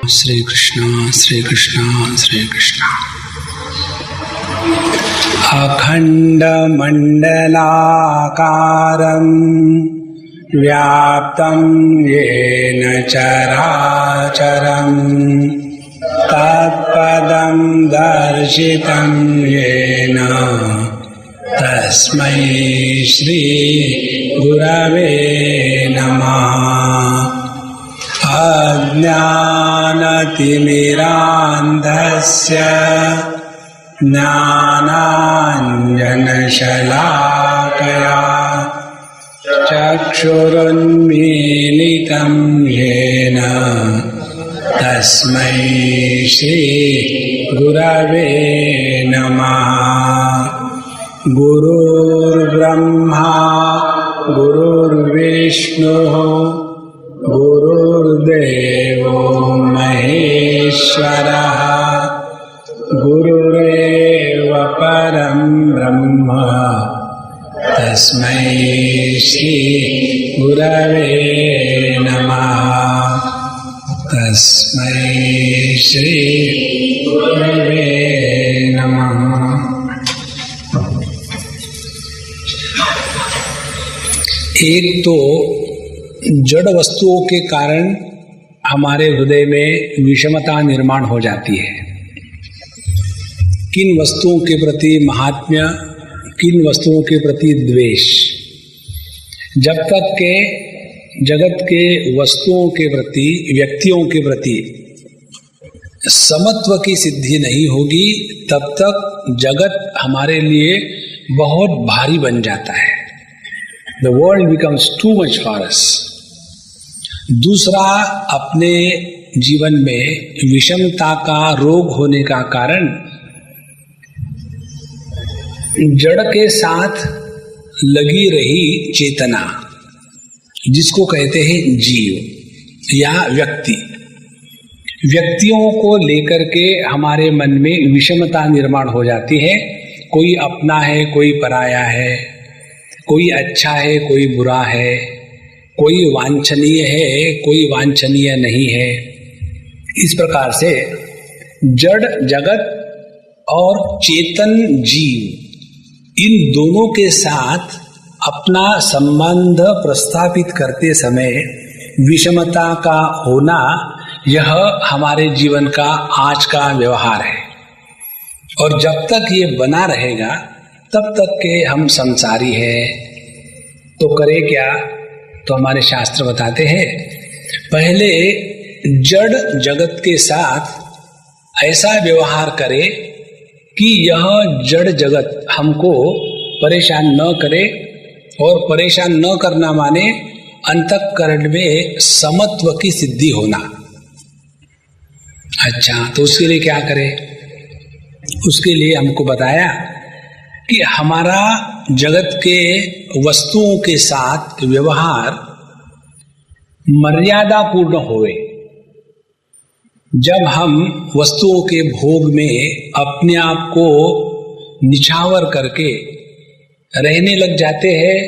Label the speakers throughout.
Speaker 1: श्री कृष्ण श्री कृष्ण श्री कृष्ण। अखण्डमण्डलाकारं व्याप्तं येन चराचरं तत्पदं दर्शितं येन तस्मै श्री गुरवे नमः। अज्ञानतिमिरान्धस्य ज्ञानाञ्जनशलाकया चक्षुरुन्मीलितं येन तस्मै श्री गुरवे नमः। गुरुर्ब्रह्मा गुरुर्विष्णुः गुरुर्देवो महेश्वरः गुरुरेव परं ब्रह्म तस्मै श्री गुरवे नमः। तस्मै श्री गुरवे नमः। एक तो जड़ वस्तुओं के कारण हमारे हृदय में विषमता निर्माण हो जाती है। किन वस्तुओं के प्रति महात्म्य, किन वस्तुओं के प्रति द्वेष। जब तक के जगत के वस्तुओं के प्रति, व्यक्तियों के प्रति समत्व की सिद्धि नहीं होगी, तब तक जगत हमारे लिए बहुत भारी बन जाता है। The world becomes too much for us. दूसरा, अपने जीवन में विषमता का रोग होने का कारण जड़ के साथ लगी रही चेतना, जिसको कहते हैं जीव या व्यक्ति, व्यक्तियों को लेकर के हमारे मन में विषमता निर्माण हो जाती है। कोई अपना है, कोई पराया है, कोई अच्छा है, कोई बुरा है, कोई वांछनीय है, कोई वांछनीय नहीं है। इस प्रकार से जड़ जगत और चेतन जीव, इन दोनों के साथ अपना संबंध प्रस्थापित करते समय विषमता का होना, यह हमारे जीवन का आज का व्यवहार है। और जब तक ये बना रहेगा तब तक के हम संसारी हैं। तो करे क्या? तो हमारे शास्त्र बताते हैं, पहले जड़ जगत के साथ ऐसा व्यवहार करे कि यह जड़ जगत हमको परेशान न करे। और परेशान न करना माने अंतःकरण में समत्व की सिद्धि होना। अच्छा, तो उसके लिए क्या करें? उसके लिए हमको बताया कि हमारा जगत के वस्तुओं के साथ व्यवहार मर्यादा पूर्ण होवे। जब हम वस्तुओं के भोग में अपने आप को निछावर करके रहने लग जाते हैं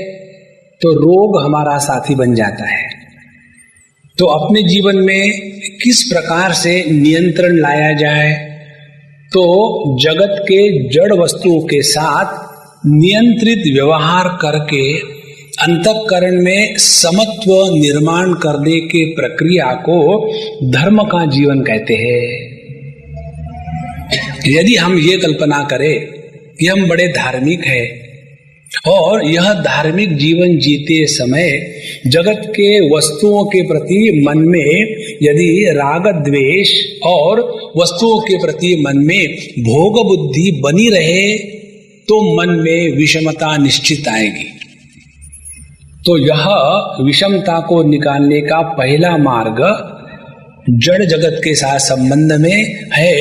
Speaker 1: तो रोग हमारा साथी बन जाता है। तो अपने जीवन में किस प्रकार से नियंत्रण लाया जाए? तो जगत के जड़ वस्तुओं के साथ नियंत्रित व्यवहार करके अंतःकरण में समत्व निर्माण करने के प्रक्रिया को धर्म का जीवन कहते हैं। यदि हम ये कल्पना करें कि हम बड़े धार्मिक हैं और यह धार्मिक जीवन जीते समय जगत के वस्तुओं के प्रति मन में यदि राग द्वेष और वस्तुओं के प्रति मन में भोग बुद्धि बनी रहे तो मन में विषमता निश्चित आएगी। तो यह विषमता को निकालने का पहला मार्ग जड़ जगत के साथ संबंध में है,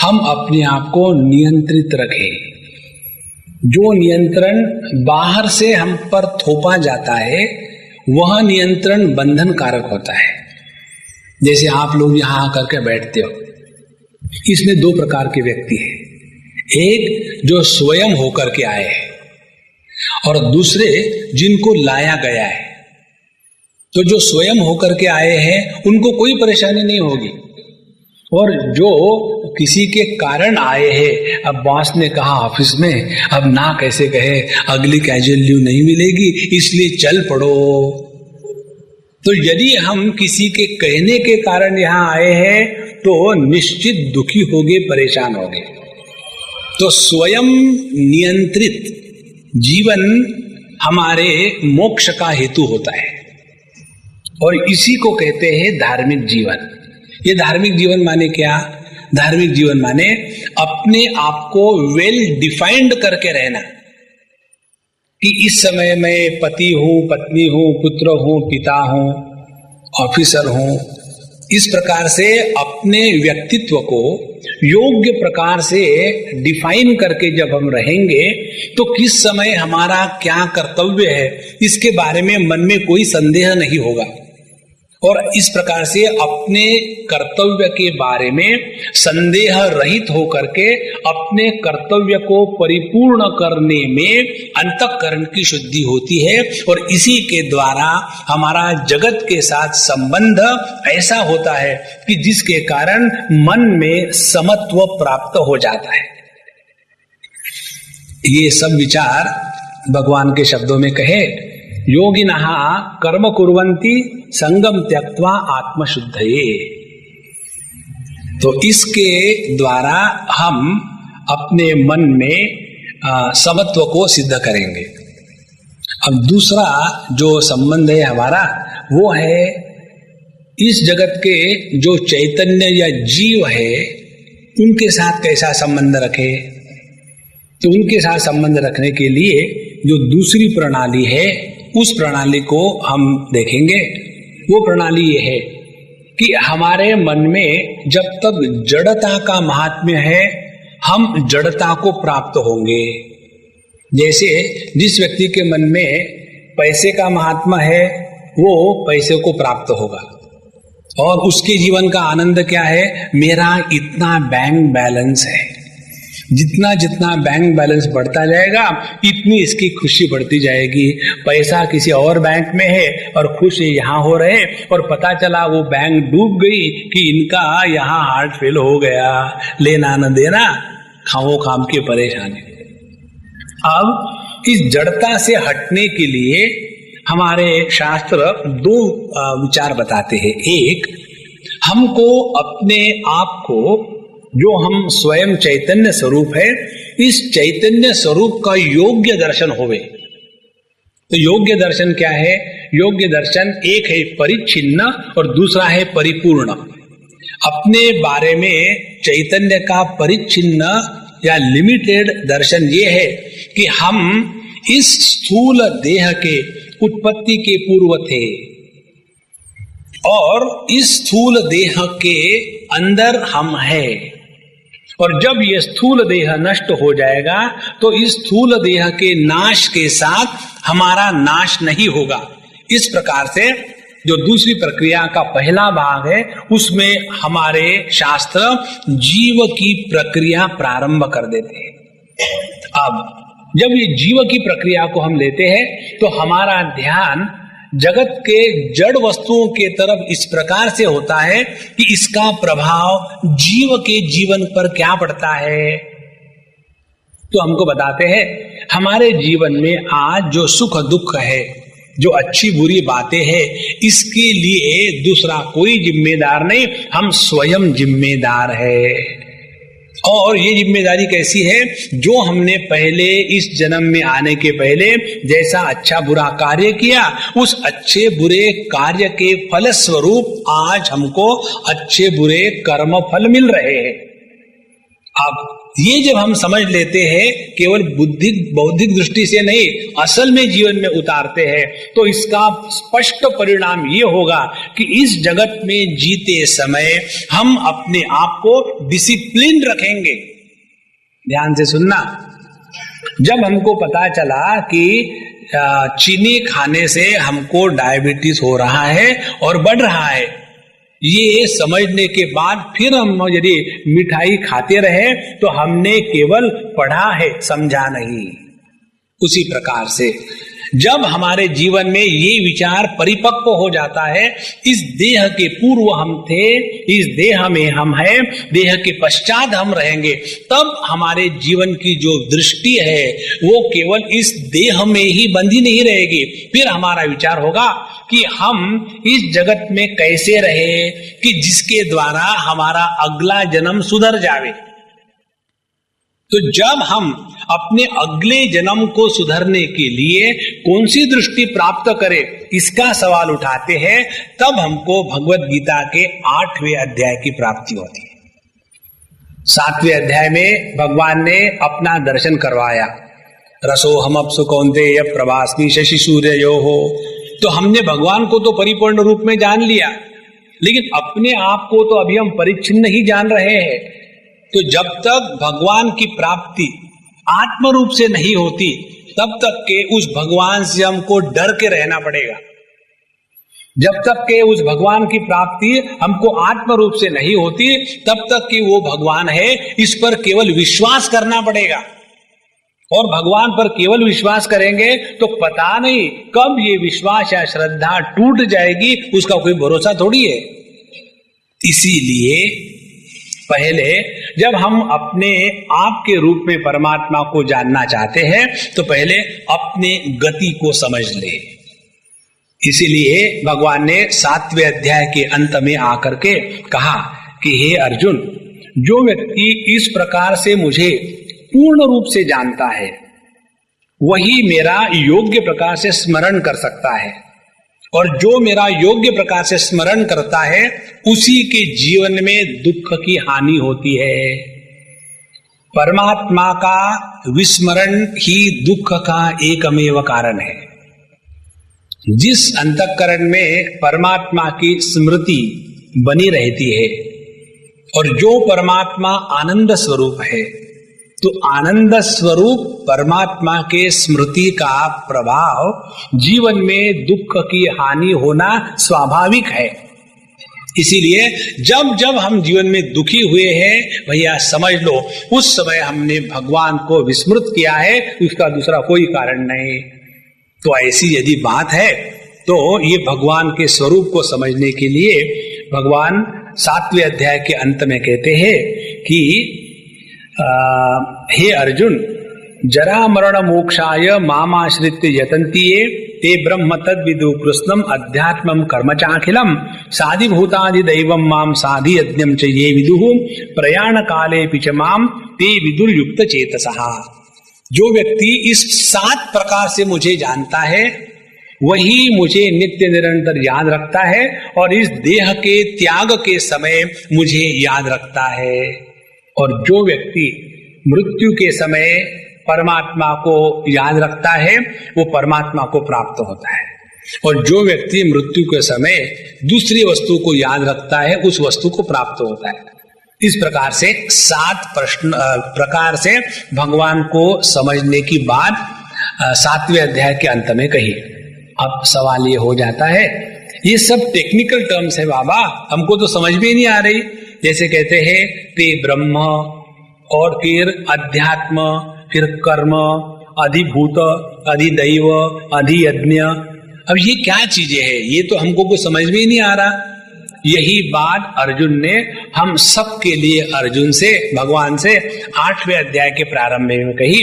Speaker 1: हम अपने आप को नियंत्रित रखें। जो नियंत्रण बाहर से हम पर थोपा जाता है वह नियंत्रण बंधन कारक होता है। जैसे आप लोग यहाँ आकर के बैठते हो, इसमें दो प्रकार के व्यक्ति हैं। एक जो स्वयं होकर के आए हैं और दूसरे जिनको लाया गया है। तो जो स्वयं होकर के आए हैं उनको कोई परेशानी नहीं होगी, और जो किसी के कारण आए हैं, अब बॉस ने कहा ऑफिस में, अब ना कैसे कहे, अगली कैजुअल लीव नहीं मिलेगी इसलिए चल पड़ो। तो यदि हम किसी के कहने के कारण यहां आए हैं तो निश्चित दुखी होगे, परेशान होगे। तो स्वयं नियंत्रित जीवन हमारे मोक्ष का हेतु होता है और इसी को कहते हैं धार्मिक जीवन। ये धार्मिक जीवन माने क्या? धार्मिक जीवन माने अपने आप को वेल डिफाइंड करके रहना कि इस समय मैं पति हूं, पत्नी हूं, पुत्र हूं, पिता हूं, ऑफिसर हूं। इस प्रकार से अपने व्यक्तित्व को योग्य प्रकार से डिफाइन करके जब हम रहेंगे तो किस समय हमारा क्या कर्तव्य है इसके बारे में मन में कोई संदेह नहीं होगा। और इस प्रकार से अपने कर्तव्य के बारे में संदेह रहित होकर के अपने कर्तव्य को परिपूर्ण करने में अंतःकरण की शुद्धि होती है और इसी के द्वारा हमारा जगत के साथ संबंध ऐसा होता है कि जिसके कारण मन में समत्व प्राप्त हो जाता है। ये सब विचार भगवान के शब्दों में कहे, योगिनः कर्म कुर्वन्ति संगम त्यक्त्वा आत्मशुद्धये। तो इसके द्वारा हम अपने मन में समत्व को सिद्ध करेंगे। अब दूसरा जो संबंध है हमारा वो है इस जगत के जो चैतन्य या जीव है उनके साथ कैसा संबंध रखे। तो उनके साथ संबंध रखने के लिए जो दूसरी प्रणाली है उस प्रणाली को हम देखेंगे। वो प्रणाली ये है कि हमारे मन में जब तक जड़ता का महात्म्य है हम जड़ता को प्राप्त होंगे। जैसे जिस व्यक्ति के मन में पैसे का महात्म्य है वो पैसे को प्राप्त होगा और उसके जीवन का आनंद क्या है, मेरा इतना बैंक बैलेंस है। जितना जितना बैंक बैलेंस बढ़ता जाएगा इतनी इसकी खुशी बढ़ती जाएगी। पैसा किसी और बैंक में है और खुश यहाँ हो रहे और पता चला वो बैंक डूब गई कि इनका यहाँ हार्ट फेल हो गया, लेना न देना, खाओ खाम के परेशानी। अब इस जड़ता से हटने के लिए हमारे शास्त्र दो विचार बताते हैं। एक, हमको अपने आप को जो हम स्वयं चैतन्य स्वरूप है इस चैतन्य स्वरूप का योग्य दर्शन होवे। तो योग्य दर्शन क्या है? योग्य दर्शन एक है परिच्छिन्न और दूसरा है परिपूर्ण। अपने बारे में चैतन्य का परिच्छिन्न या लिमिटेड दर्शन ये है कि हम इस स्थूल देह के उत्पत्ति के पूर्व थे और इस स्थूल देह के अंदर हम हैं और जब ये स्थूल देह नष्ट हो जाएगा तो इस स्थूल देह के नाश के साथ हमारा नाश नहीं होगा। इस प्रकार से जो दूसरी प्रक्रिया का पहला भाग है उसमें हमारे शास्त्र जीव की प्रक्रिया प्रारंभ कर देते हैं। अब जब ये जीव की प्रक्रिया को हम लेते हैं तो हमारा ध्यान जगत के जड़ वस्तुओं के तरफ इस प्रकार से होता है कि इसका प्रभाव जीव के जीवन पर क्या पड़ता है। तो हमको बताते हैं हमारे जीवन में आज जो सुख दुख है, जो अच्छी बुरी बातें हैं, इसके लिए दूसरा कोई जिम्मेदार नहीं, हम स्वयं जिम्मेदार है। और ये जिम्मेदारी कैसी है? जो हमने पहले इस जन्म में आने के पहले जैसा अच्छा बुरा कार्य किया उस अच्छे बुरे कार्य के फल स्वरूप आज हमको अच्छे बुरे कर्म फल मिल रहे हैं। अब ये जब हम समझ लेते हैं केवल बौद्धिक दृष्टि से नहीं, असल में जीवन में उतारते हैं तो इसका स्पष्ट परिणाम ये होगा कि इस जगत में जीते समय हम अपने आप को डिसिप्लिन रखेंगे। ध्यान से सुनना, जब हमको पता चला कि चीनी खाने से हमको डायबिटीज हो रहा है और बढ़ रहा है, ये समझने के बाद फिर हम यदि मिठाई खाते रहे तो हमने केवल पढ़ा है, समझा नहीं। उसी प्रकार से जब हमारे जीवन में ये विचार परिपक्व हो जाता है, इस देह के पूर्व हम थे, इस देह में हम हैं, देह के पश्चात हम रहेंगे, तब हमारे जीवन की जो दृष्टि है वो केवल इस देह में ही बंधी नहीं रहेगी। फिर हमारा विचार होगा कि हम इस जगत में कैसे रहे कि जिसके द्वारा हमारा अगला जन्म सुधर जावे। तो जब हम अपने अगले जन्म को सुधरने के लिए कौन सी दृष्टि प्राप्त करें, इसका सवाल उठाते हैं, तब हमको भगवत गीता के 8वें अध्याय की प्राप्ति होती है। 7वें अध्याय में भगवान ने अपना दर्शन करवाया। रसोहम अप्सु कौन्तेय प्रभास्मि शशि सूर्ययोः। तो हमने भगवान को तो परिपूर्ण रूप में जान लिया, लेकिन अपने आप को तो अभी हम परिच्छिन्न ही जान रहे हैं। तो जब तक भगवान की प्राप्ति आत्म रूप से नहीं होती, तब तक के उस भगवान से हमको डर के रहना पड़ेगा। जब तक के उस भगवान की प्राप्ति हमको आत्म रूप से नहीं होती, तब तक कि वो भगवान है, इस पर केवल विश्वास करना पड़ेगा। और भगवान पर केवल विश्वास करेंगे तो पता नहीं कब ये विश्वास या श्रद्धा टूट जाएगी, उसका कोई भरोसा थोड़ी है। इसीलिए पहले जब हम अपने आप के रूप में परमात्मा को जानना चाहते हैं, तो पहले अपने गति को समझ ले। इसीलिए भगवान ने 7वें अध्याय के अंत में आकर के कहा कि हे अर्जुन, जो व्यक्ति इस प्रकार से मुझे पूर्ण रूप से जानता है, वही मेरा योग्य प्रकार से स्मरण कर सकता है, और जो मेरा योग्य प्रकार से स्मरण करता है, उसी के जीवन में दुख की हानि होती है। परमात्मा का विस्मरण ही दुख का एकमेव कारण है। जिस अंतःकरण में परमात्मा की स्मृति बनी रहती है, और जो परमात्मा आनंद स्वरूप है, तो आनंद स्वरूप परमात्मा के स्मृति का प्रभाव जीवन में दुख की हानि होना स्वाभाविक है। इसीलिए जब जब हम जीवन में दुखी हुए हैं, भैया समझ लो उस समय हमने भगवान को विस्मृत किया है, उसका दूसरा कोई कारण नहीं। तो ऐसी यदि बात है, तो ये भगवान के स्वरूप को समझने के लिए भगवान 7वें अध्याय के अंत में कहते हैं कि हे अर्जुन, जरा मरण मोक्षाय मामाश्रित्य यतन्ति ये ते ब्रह्म तद्विदु कृष्णम अध्यात्मम कर्म चाखिलम साधिभूतादि दैवम माम साधि यज्ञम च ये विदुः प्रयाण काले पिच माम ते विदुर युक्त चेतसः। जो व्यक्ति इस 7 प्रकार से मुझे जानता है, वही मुझे नित्य निरंतर याद रखता है, और इस देह के त्याग के समय मुझे याद रखता है। और जो व्यक्ति मृत्यु के समय परमात्मा को याद रखता है, वो परमात्मा को प्राप्त होता है। और जो व्यक्ति मृत्यु के समय दूसरी वस्तु को याद रखता है, उस वस्तु को प्राप्त होता है। इस प्रकार से 7 प्रकार से भगवान को समझने की बात 7वें अध्याय के अंत में कही। अब सवाल ये हो जाता है, ये सब टेक्निकल टर्म्स है बाबा, हमको तो समझ में नहीं आ रही। जैसे कहते हैं ते ब्रह्म, और फिर अध्यात्म, फिर कर्म, अधिभूत, अधिदैव, अधियज्ञ। अब ये क्या चीजें हैं? ये तो हमको कुछ समझ में ही नहीं आ रहा। यही बात अर्जुन ने हम सब के लिए अर्जुन से, भगवान से 8वें अध्याय के प्रारंभ में कही।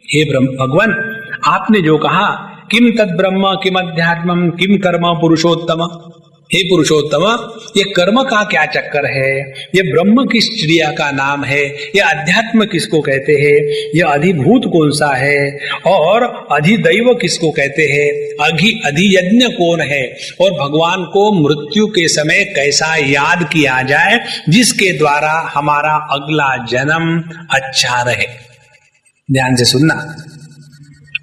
Speaker 1: हे भगवान, आपने जो कहा किम तद ब्रह्म किम अध्यात्मम किम कर्म पुरुषोत्तम, हे पुरुषोत्तम, ये कर्म का क्या चक्कर है? ये ब्रह्म किस चिड़िया का नाम है? ये अध्यात्म किसको कहते हैं? ये अधिभूत कौन सा है? और अधिदैव किसको कहते हैं? अधियज्ञ कौन है? और भगवान को मृत्यु के समय कैसा याद किया जाए, जिसके द्वारा हमारा अगला जन्म अच्छा रहे? ध्यान से सुनना।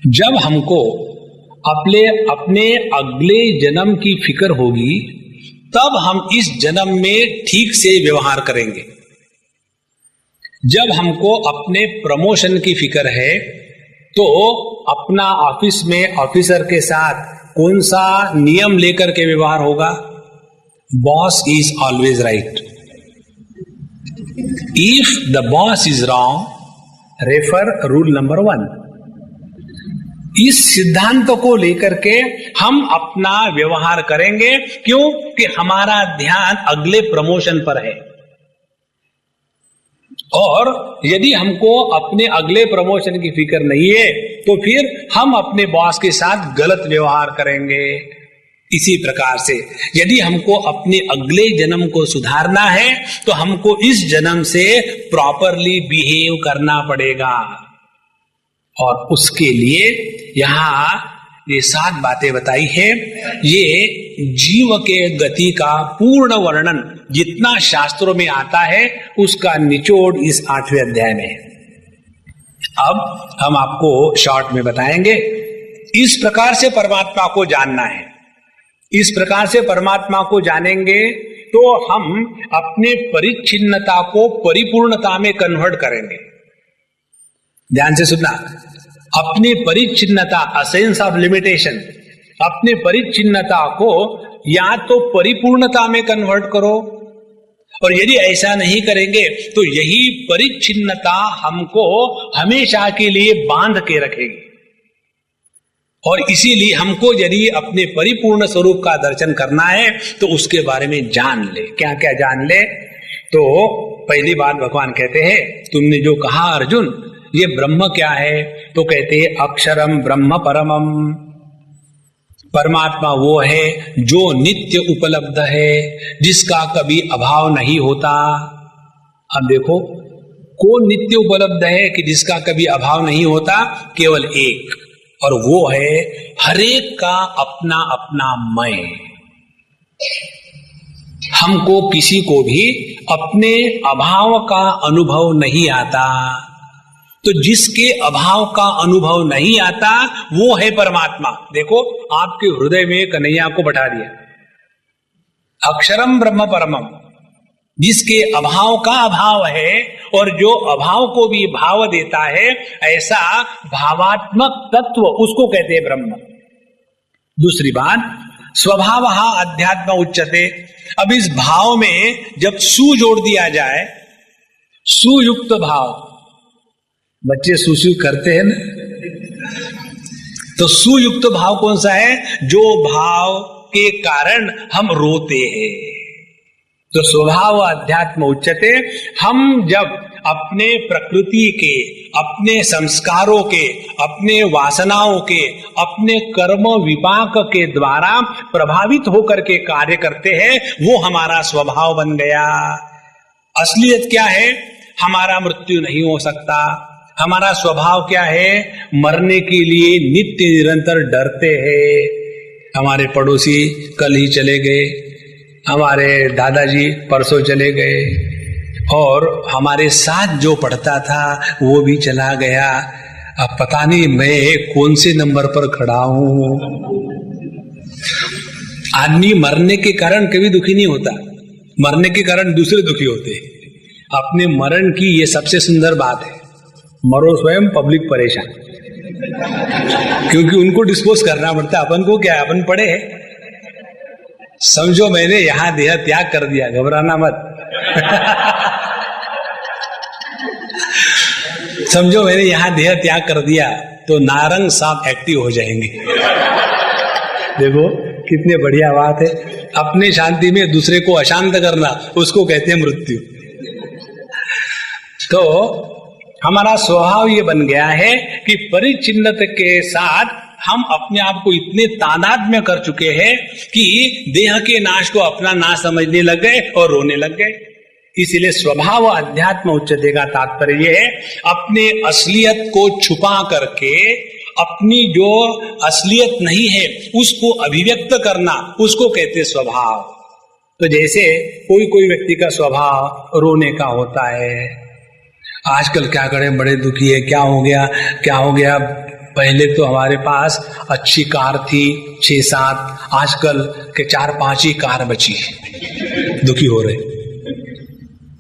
Speaker 1: जब हमको अपने अगले जन्म की फिक्र होगी, तब हम इस जन्म में ठीक से व्यवहार करेंगे। जब हमको अपने प्रमोशन की फिक्र है, तो अपना ऑफिस में ऑफिसर के साथ कौन सा नियम लेकर के व्यवहार होगा? Boss is always right. If the boss is wrong, refer rule number 1। इस सिद्धांत को लेकर के हम अपना व्यवहार करेंगे। क्यों? कि हमारा ध्यान अगले प्रमोशन पर है, और यदि हमको अपने अगले प्रमोशन की फिक्र नहीं है तो फिर हम अपने बॉस के साथ गलत व्यवहार करेंगे। इसी प्रकार से यदि हमको अपने अगले जन्म को सुधारना है तो हमको इस जन्म से प्रॉपरली बिहेव करना पड़ेगा, और उसके लिए यहां ये 7 बातें बताई है। ये जीव के गति का पूर्ण वर्णन जितना शास्त्रों में आता है उसका निचोड़ इस 8वें अध्याय में है। अब हम आपको शॉर्ट में बताएंगे। इस प्रकार से परमात्मा को जानना है। इस प्रकार से परमात्मा को जानेंगे तो हम अपने परिच्छिन्नता को परिपूर्णता में कन्वर्ट करेंगे। ध्यान से सुनना, अपनी परिच्छिन्नता, सेंस ऑफ लिमिटेशन, अपने परिच्छिन्नता को या तो परिपूर्णता में कन्वर्ट करो, और यदि ऐसा नहीं करेंगे तो यही परिच्छिन्नता हमको हमेशा के लिए बांध के रखेगी। और इसीलिए हमको यदि अपने परिपूर्ण स्वरूप का दर्शन करना है तो उसके बारे में जान ले। क्या क्या जान ले? तो पहली बात भगवान कहते हैं, तुमने जो कहा अर्जुन ये ब्रह्म क्या है, तो कहते हैं अक्षरम ब्रह्म परमम। परमात्मा वो है जो नित्य उपलब्ध है, जिसका कभी अभाव नहीं होता। अब देखो, कौन नित्य उपलब्ध है कि जिसका कभी अभाव नहीं होता? केवल एक, और वो है हरेक का अपना अपना मैं। हमको किसी को भी अपने अभाव का अनुभव नहीं आता, तो जिसके अभाव का अनुभव नहीं आता वो है परमात्मा। देखो, आपके हृदय में कन्हैया को बैठा दिया, अक्षरम ब्रह्म परमम, जिसके अभाव का अभाव है और जो अभाव को भी भाव देता है, ऐसा भावात्मक तत्व, उसको कहते हैं ब्रह्म। दूसरी बात, स्वभावः अध्यात्म उच्यते। अब इस भाव में जब सु जोड़ दिया जाए, सुयुक्त भाव, बच्चे सुसु करते हैं ना, तो सुयुक्त भाव कौन सा है? जो भाव के कारण हम रोते हैं। तो स्वभाव अध्यात्म उच्चते। हम जब अपने प्रकृति के, अपने संस्कारों के, अपने वासनाओं के, अपने कर्म विपाक के द्वारा प्रभावित होकर के कार्य करते हैं, वो हमारा स्वभाव बन गया। असलियत क्या है? हमारा मृत्यु नहीं हो सकता। हमारा स्वभाव क्या है? मरने के लिए नित्य निरंतर डरते हैं। हमारे पड़ोसी कल ही चले गए, हमारे दादाजी परसों चले गए, और हमारे साथ जो पढ़ता था वो भी चला गया। अब पता नहीं मैं कौन से नंबर पर खड़ा हूं। आदमी मरने के कारण कभी दुखी नहीं होता, मरने के कारण दूसरे दुखी होते। अपने मरण की ये सबसे सुंदर बात है। मरो स्वयं, पब्लिक परेशान, क्योंकि उनको डिस्पोज करना पड़ता। अपन को क्या, अपन पड़े हैं। समझो मैंने यहां देह त्याग कर दिया, घबराना मत। समझो मैंने यहां देह त्याग कर दिया तो नारंग सांप एक्टिव हो जाएंगे। देखो कितने बढ़िया बात है। अपने शांति में दूसरे को अशांत करना, उसको कहते हैं मृत्यु। तो हमारा स्वभाव ये बन गया है कि परिचिन्नत के साथ हम अपने आप को इतने तादाद में कर चुके हैं कि देह के नाश को अपना नाश समझने लग गए और रोने लग गए। इसीलिए स्वभाव अध्यात्म उच्चते का तात्पर्य यह है, अपने असलियत को छुपा करके अपनी जो असलियत नहीं है उसको अभिव्यक्त करना, उसको कहते स्वभाव। तो जैसे कोई कोई व्यक्ति का स्वभाव रोने का होता है। आजकल क्या करें, बड़े दुखी है, क्या हो गया क्या हो गया। पहले तो हमारे पास अच्छी कार थी 6-7, आजकल के 4-5 ही कार बची है, दुखी हो रहे।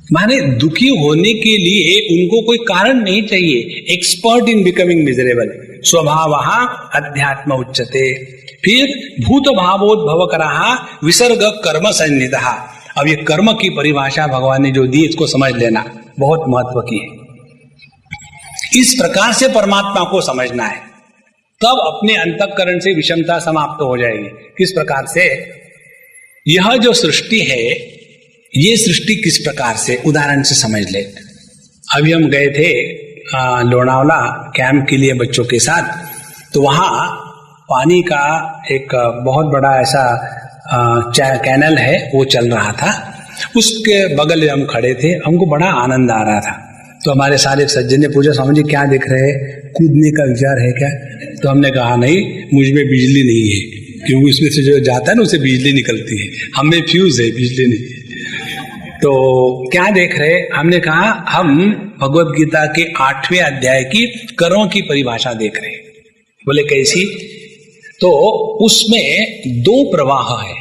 Speaker 1: माने दुखी होने के लिए उनको कोई कारण नहीं चाहिए। एक्सपर्ट इन बिकमिंग मिजरेबल, स्वभावः अध्यात्म उच्चते। फिर भूत भावोद्भव करहा विसर्ग कर्म सन्निधः। अब ये कर्म की परिभाषा भगवान ने जो दी, इसको समझ लेना, बहुत महत्व की है। इस प्रकार से परमात्मा को समझना है। तब अपने अंतःकरण से विषमता समाप्त हो जाएगी। किस प्रकार से? यह जो सृष्टि है, ये सृष्टि किस प्रकार से, उदाहरण से समझ ले। अभी हम गए थे लोनावला कैंप के लिए बच्चों के साथ, तो वहाँ पानी का एक बहुत बड़ा ऐसा कैनल है, वो चल रहा था। उसके बगल में हम खड़े थे, हमको बड़ा आनंद आ रहा था। तो हमारे सारे सज्जन ने पूछा, स्वामी जी क्या देख रहे हैं, कूदने का विचार है क्या? तो हमने कहा नहीं, मुझ में बिजली नहीं है, क्योंकि उसमें से जो जाता है ना उसे बिजली निकलती है, हमें फ्यूज है, बिजली नहीं। तो क्या देख रहे? हमने कहा हम भगवत गीता के 8वें अध्याय की कर्मों की परिभाषा देख रहे हैं। बोले कैसी? तो उसमें 2 प्रवाह है।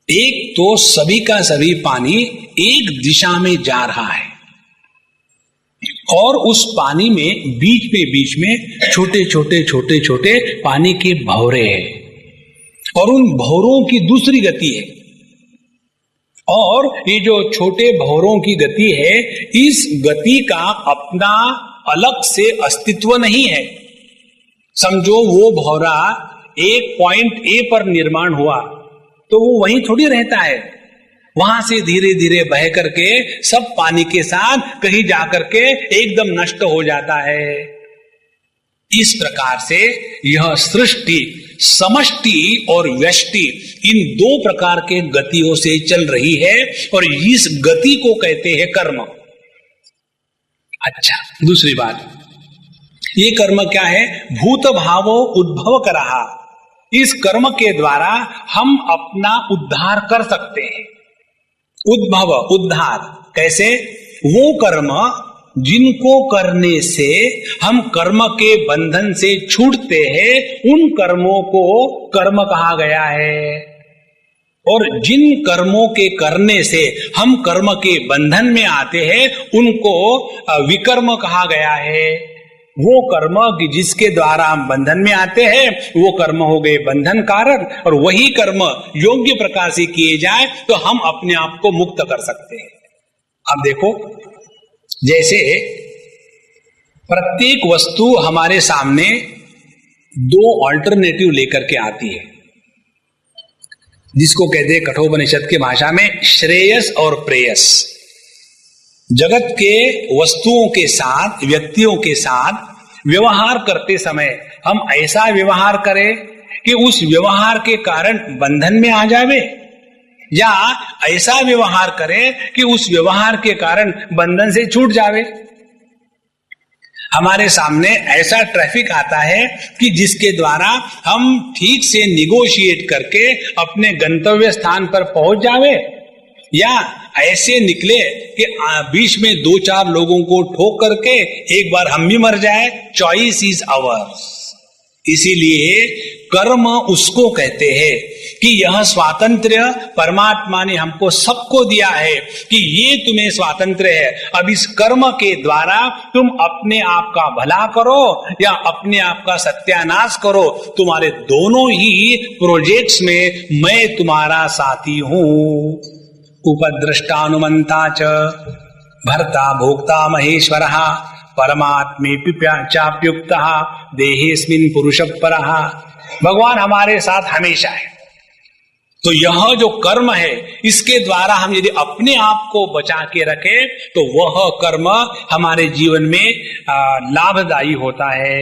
Speaker 1: एक तो सभी का सभी पानी एक दिशा में जा रहा है, और उस पानी में बीच में छोटे छोटे छोटे छोटे पानी के भंवरे हैं, और उन भंवरों की दूसरी गति है। और ये जो छोटे भंवरों की गति है, इस गति का अपना अलग से अस्तित्व नहीं है। समझो वो भंवरा एक पॉइंट ए पर निर्माण हुआ, तो वो वहीं थोड़ी रहता है, वहां से धीरे धीरे बह करके सब पानी के साथ कहीं जाकर के एकदम नष्ट हो जाता है। इस प्रकार से यह सृष्टि समष्टि और व्यष्टि इन 2 प्रकार के गतियों से चल रही है, और इस गति को कहते हैं कर्म। अच्छा, दूसरी बात, ये कर्म क्या है? भूत भावो उद्भव करहा। इस कर्म के द्वारा हम अपना उद्धार कर सकते हैं। उद्भव, उद्धार कैसे? वो कर्म जिनको करने से हम कर्म के बंधन से छूटते हैं, उन कर्मों को कर्म कहा गया है। और जिन कर्मों के करने से हम कर्म के बंधन में आते हैं, उनको विकर्म कहा गया है। वो कर्म कि जिसके द्वारा हम बंधन में आते हैं, वो कर्म हो गए बंधन कारक, और वही कर्म योग्य प्रकार से किए जाए तो हम अपने आप को मुक्त कर सकते हैं। अब देखो, जैसे प्रत्येक वस्तु हमारे सामने 2 ऑल्टरनेटिव लेकर के आती है, जिसको कहते हैं कठोपनिषद की भाषा में श्रेयस और प्रेयस। जगत के वस्तुओं के साथ, व्यक्तियों के साथ व्यवहार करते समय हम ऐसा व्यवहार करें कि उस व्यवहार के कारण बंधन में आ जावे, या ऐसा व्यवहार करें कि उस व्यवहार के कारण बंधन से छूट जावे। हमारे सामने ऐसा ट्रैफिक आता है कि जिसके द्वारा हम ठीक से निगोशिएट करके अपने गंतव्य स्थान पर पहुंच जावे, या ऐसे निकले कि बीच में 2-4 लोगों को ठोक करके एक बार हम भी मर जाए। Choice is ours. इसीलिए कर्म उसको कहते हैं कि यह स्वातंत्र्य परमात्मा ने हमको सबको दिया है कि ये तुम्हें स्वातंत्र्य है। अब इस कर्म के द्वारा तुम अपने आप का भला करो या अपने आप का सत्यानाश करो। तुम्हारे दोनों ही प्रोजेक्ट्स में मैं तुम्हारा साथी हूं। उपद्रष्टानुमंता च भर्ता भोक्ता महेश्वरः परमात्मेपि चाप्युक्तः देहेस्मिन् पुरुषः परः। भगवान हमारे साथ हमेशा है। तो यह जो कर्म है, इसके द्वारा हम यदि अपने आप को बचा के रखें तो वह कर्म हमारे जीवन में लाभदायी होता है।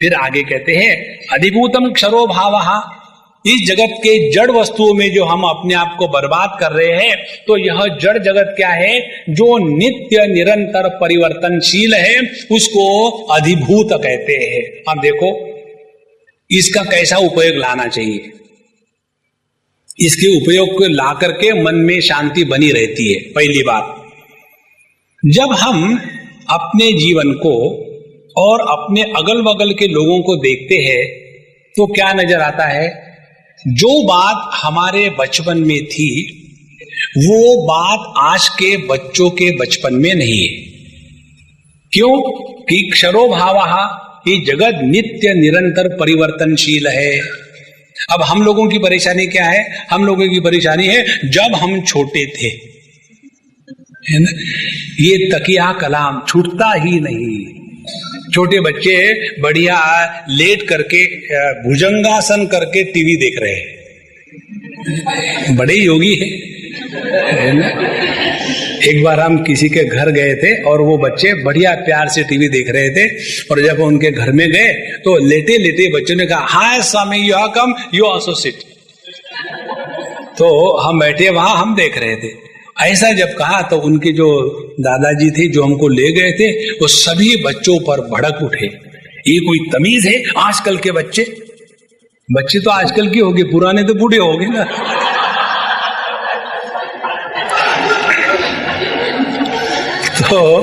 Speaker 1: फिर आगे कहते हैं अधिभूतम क्षरो भावः। इस जगत के जड़ वस्तुओं में जो हम अपने आप को बर्बाद कर रहे हैं, तो यह जड़ जगत क्या है? जो नित्य निरंतर परिवर्तनशील है, उसको अधिभूत कहते हैं। अब देखो इसका कैसा उपयोग लाना चाहिए। इसके उपयोग को ला करके मन में शांति बनी रहती है। पहली बात, जब हम अपने जीवन को और अपने अगल बगल के लोगों को देखते हैं तो क्या नजर आता है? जो बात हमारे बचपन में थी वो बात आज के बच्चों के बचपन में नहीं है। क्यों? कि क्षरो भावः, ये जगत नित्य निरंतर परिवर्तनशील है। अब हम लोगों की परेशानी क्या है? हम लोगों की परेशानी है जब हम छोटे थे, है ना, ये तकिया कलाम छूटता ही नहीं। छोटे बच्चे बढ़िया लेट करके भुजंगासन करके टीवी देख रहे हैं, बड़े योगी है ना। एक बार हम किसी के घर गए थे और वो बच्चे बढ़िया प्यार से टीवी देख रहे थे, और जब उनके घर में गए तो लेटे लेटे बच्चों ने कहा, hi Swami you are come, you also sit. तो हम बैठे वहां, हम देख रहे थे। ऐसा जब कहा तो उनके जो दादाजी थे जो हमको ले गए थे, वो सभी बच्चों पर भड़क उठे, ये कोई तमीज है आजकल के बच्चे? बच्चे तो आजकल के होंगे, पुराने तो बूढ़े होंगे ना। तो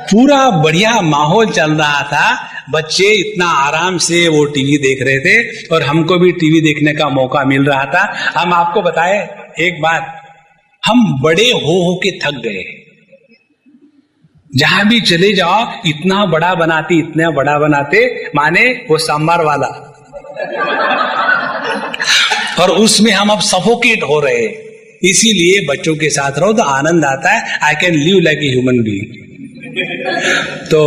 Speaker 1: पूरा बढ़िया माहौल चल रहा था, बच्चे इतना आराम से वो टीवी देख रहे थे और हमको भी टीवी देखने का मौका मिल रहा था। हम आपको बताए एक बात, हम बड़े हो के थक गए। जहां भी चले जाओ इतना बड़ा बनाते, माने वो सांबार वाला, और उसमें हम अब सफोकेट हो रहे हैं। इसीलिए बच्चों के साथ रहो तो आनंद आता है। I can live like a human being. तो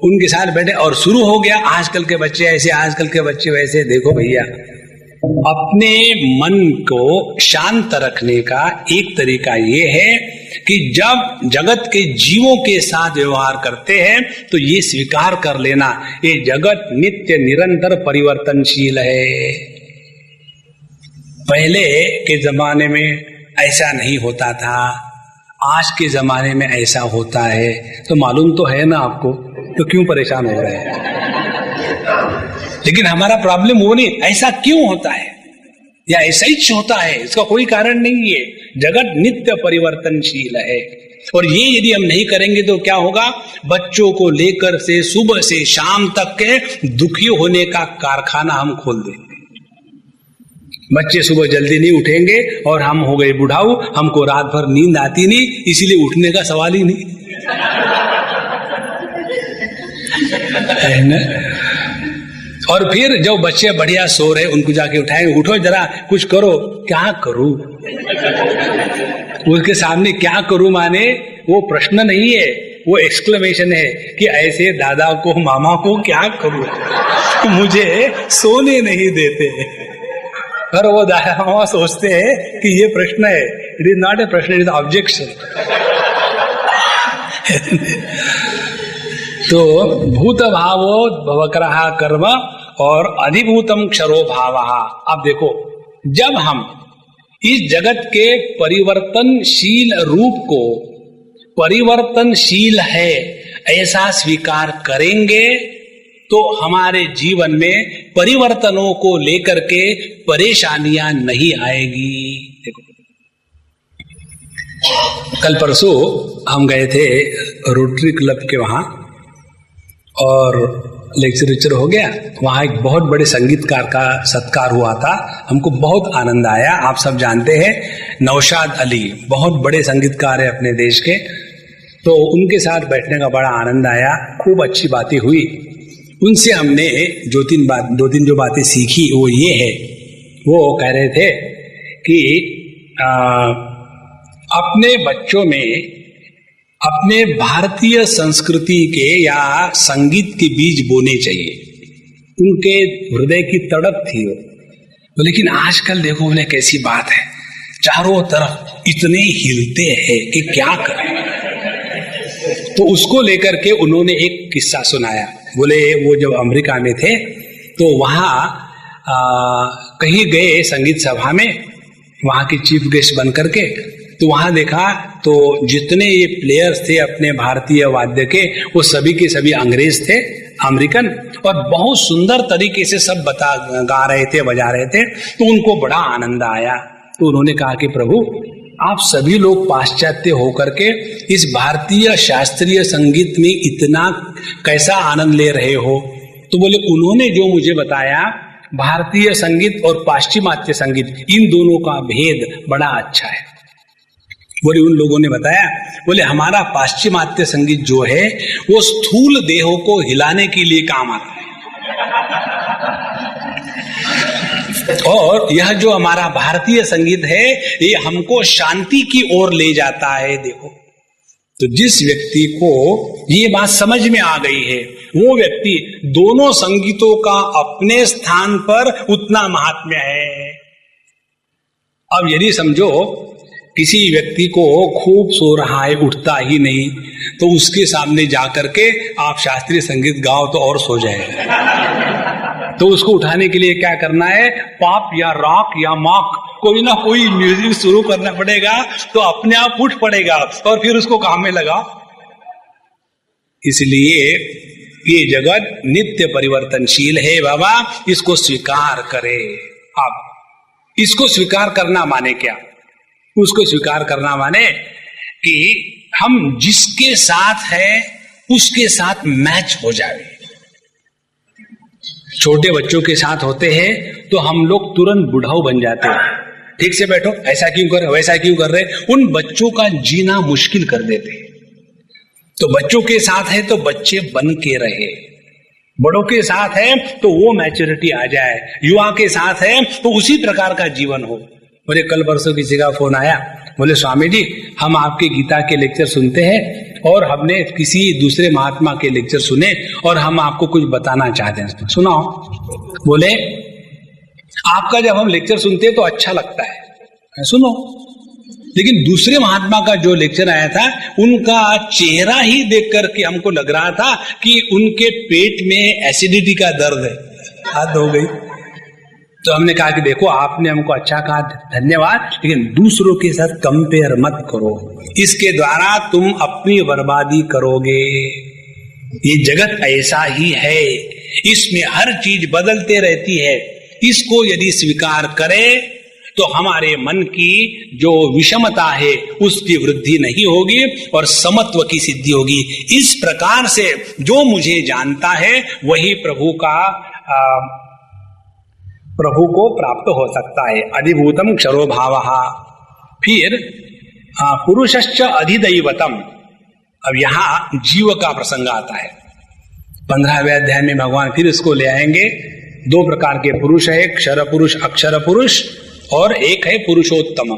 Speaker 1: उनके साथ बैठे और शुरू हो गया, आजकल के बच्चे ऐसे, आजकल के बच्चे वैसे। देखो भैया, अपने मन को शांत रखने का एक तरीका ये है कि जब जगत के जीवों के साथ व्यवहार करते हैं तो ये स्वीकार कर लेना, ये जगत नित्य निरंतर परिवर्तनशील है। पहले के जमाने में ऐसा नहीं होता था, आज के जमाने में ऐसा होता है। तो मालूम तो है ना आपको, तो क्यों परेशान हो रहे हैं? लेकिन हमारा प्रॉब्लम वो नहीं, ऐसा क्यों होता है या ऐसा ही होता है, इसका कोई कारण नहीं है। जगत नित्य परिवर्तनशील है, और ये यदि हम नहीं करेंगे तो क्या होगा? बच्चों को लेकर से सुबह से शाम तक के दुखी होने का कारखाना हम खोल देंगे। बच्चे सुबह जल्दी नहीं उठेंगे और हम हो गए बुढ़ाऊ, हमको रात भर नींद आती नहीं, इसीलिए उठने का सवाल ही नहीं है ना। और फिर जब बच्चे बढ़िया सो रहे, उनको जाके उठाएंगे, उठो जरा कुछ करो। क्या करूं? उसके सामने क्या करूं माने वो प्रश्न नहीं है, वो एक्सक्लेमेशन है कि ऐसे दादा को मामा को क्या करूं, मुझे सोने नहीं देते। और वो दादा मामा सोचते हैं कि ये प्रश्न है। इट इज नॉट ए प्रश्न, इट इज ऑब्जेक्शन। तो भूत भावो भवकरहा कर्म और अधिभूतम क्षरो भावः। अब देखो, जब हम इस जगत के परिवर्तनशील रूप को परिवर्तनशील है ऐसा स्वीकार करेंगे तो हमारे जीवन में परिवर्तनों को लेकर के परेशानियां नहीं आएगी। देखो, कल परसों हम गए थे रोटरी क्लब के वहां और लेक्चर हो गया। वहां एक बहुत बड़े संगीतकार का सत्कार हुआ था, हमको बहुत आनंद आया। आप सब जानते हैं नौशाद अली बहुत बड़े संगीतकार है अपने देश के, तो उनके साथ बैठने का बड़ा आनंद आया, खूब अच्छी बातें हुई। उनसे हमने दो तीन जो बातें सीखी वो ये है, वो कह रहे थे कि अपने बच्चों में अपने भारतीय संस्कृति के या संगीत के बीज बोने चाहिए। उनके हृदय की तड़प थी वो। तो लेकिन आजकल देखो बोले कैसी बात है, चारों तरफ इतने हिलते हैं कि क्या करें। तो उसको लेकर के उन्होंने एक किस्सा सुनाया। बोले वो जब अमेरिका में थे तो वहाँ कहीं गए संगीत सभा में, वहाँ के चीफ गेस्ट बन करके, तो वहां देखा तो जितने ये प्लेयर्स थे अपने भारतीय वाद्य के, वो सभी के सभी अंग्रेज थे, अमेरिकन, और बहुत सुंदर तरीके से सब गा रहे थे, बजा रहे थे। तो उनको बड़ा आनंद आया। तो उन्होंने कहा कि प्रभु, आप सभी लोग पाश्चात्य होकर के इस भारतीय शास्त्रीय संगीत में इतना कैसा आनंद ले रहे हो? तो बोले उन्होंने जो मुझे बताया, भारतीय संगीत और पाश्चिमात्य संगीत, इन दोनों का भेद बड़ा अच्छा है। बोले उन लोगों ने बताया, बोले हमारा पाश्चिमात्य संगीत जो है वो स्थूल देहों को हिलाने के लिए काम आता है, और यह जो हमारा भारतीय संगीत है ये हमको शांति की ओर ले जाता है। देखो, तो जिस व्यक्ति को ये बात समझ में आ गई है वो व्यक्ति दोनों संगीतों का अपने स्थान पर उतना महात्म्य है। अब यदि समझो किसी व्यक्ति को खूब सो रहा है, उठता ही नहीं, तो उसके सामने जाकर के आप शास्त्रीय संगीत गाओ तो और सो जाए। तो उसको उठाने के लिए क्या करना है, पॉप या रॉक या मॉक कोई ना कोई म्यूजिक शुरू करना पड़ेगा, तो अपने आप उठ पड़ेगा और फिर उसको काम में लगा। इसलिए ये जगत नित्य परिवर्तनशील है बाबा, इसको स्वीकार करे। अब इसको स्वीकार करना माने क्या? उसको स्वीकार करना माने कि हम जिसके साथ है उसके साथ मैच हो जाए। छोटे बच्चों के साथ होते हैं तो हम लोग तुरंत बुढ़ाऊ बन जाते हैं। ठीक से बैठो, ऐसा क्यों कर रहे, वैसा क्यों कर रहे, उन बच्चों का जीना मुश्किल कर देते। तो बच्चों के साथ है तो बच्चे बन के रहे, बड़ों के साथ है तो वो मैच्योरिटी आ जाए, युवा के साथ है तो उसी प्रकार का जीवन हो। बोले कल परसों किसी का फोन आया, बोले स्वामी जी हम आपके गीता के लेक्चर सुनते हैं और हमने किसी दूसरे महात्मा के लेक्चर सुने और हम आपको कुछ बताना चाहते हैं, सुनाओ। बोले आपका जब हम लेक्चर सुनते हैं तो अच्छा लगता है, सुनो, लेकिन दूसरे महात्मा का जो लेक्चर आया था उनका चेहरा ही देख करके हमको लग रहा था कि उनके पेट में एसिडिटी का दर्द है, हद हो गई। तो हमने कहा कि देखो आपने हमको अच्छा कहा, धन्यवाद, लेकिन दूसरों के साथ कंपेयर मत करो, इसके द्वारा तुम अपनी बर्बादी करोगे। ये जगत ऐसा ही है, इसमें हर चीज बदलते रहती है। इसको यदि स्वीकार करें तो हमारे मन की जो विषमता है उसकी वृद्धि नहीं होगी और समत्व की सिद्धि होगी। इस प्रकार से जो मुझे जानता है वही प्रभु को प्राप्त हो सकता है। अधिभूतम क्षरो भावः। फिर पुरुषश्च अधिदैवतम। अब यहां जीव का प्रसंग आता है। 15वें अध्याय में भगवान फिर इसको ले आएंगे। दो प्रकार के पुरुष है, क्षर पुरुष अक्षर पुरुष, और एक है पुरुषोत्तम।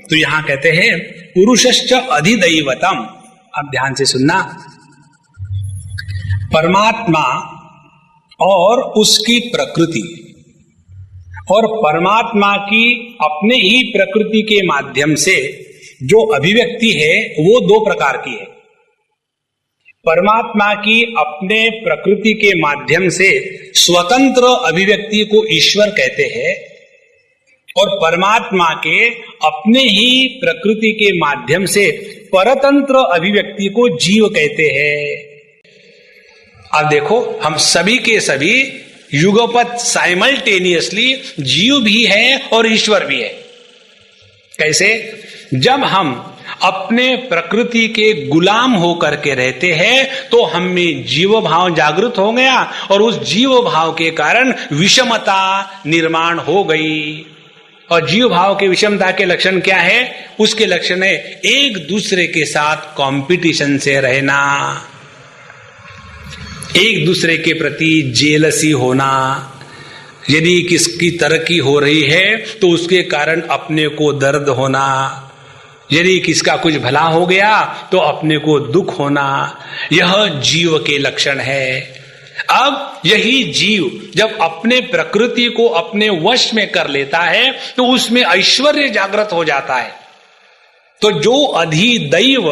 Speaker 1: तो यहां कहते हैं पुरुषश्च अधिदैवतम। अब ध्यान से सुनना, परमात्मा और उसकी प्रकृति और परमात्मा की अपने ही प्रकृति के माध्यम से जो अभिव्यक्ति है वो दो प्रकार की है। परमात्मा की अपने प्रकृति के माध्यम से स्वतंत्र अभिव्यक्ति को ईश्वर कहते हैं और परमात्मा के अपने ही प्रकृति के माध्यम से परतंत्र अभिव्यक्ति को जीव कहते हैं। अब देखो हम सभी के सभी युगपत साइमल्टेनियसली जीव भी है और ईश्वर भी है। कैसे? जब हम अपने प्रकृति के गुलाम होकर के रहते हैं तो हम में जीव भाव जागृत हो गया और उस जीव भाव के कारण विषमता निर्माण हो गई। और जीव भाव के विषमता के लक्षण क्या है? उसके लक्षण है एक दूसरे के साथ कंपटीशन से रहना, एक दूसरे के प्रति जेलसी होना। यदि किसकी तरक्की हो रही है तो उसके कारण अपने को दर्द होना, यदि किसका कुछ भला हो गया तो अपने को दुख होना। यह जीव के लक्षण है। अब यही जीव जब अपने प्रकृति को अपने वश में कर लेता है तो उसमें ऐश्वर्य जागृत हो जाता है। तो जो अधिदैव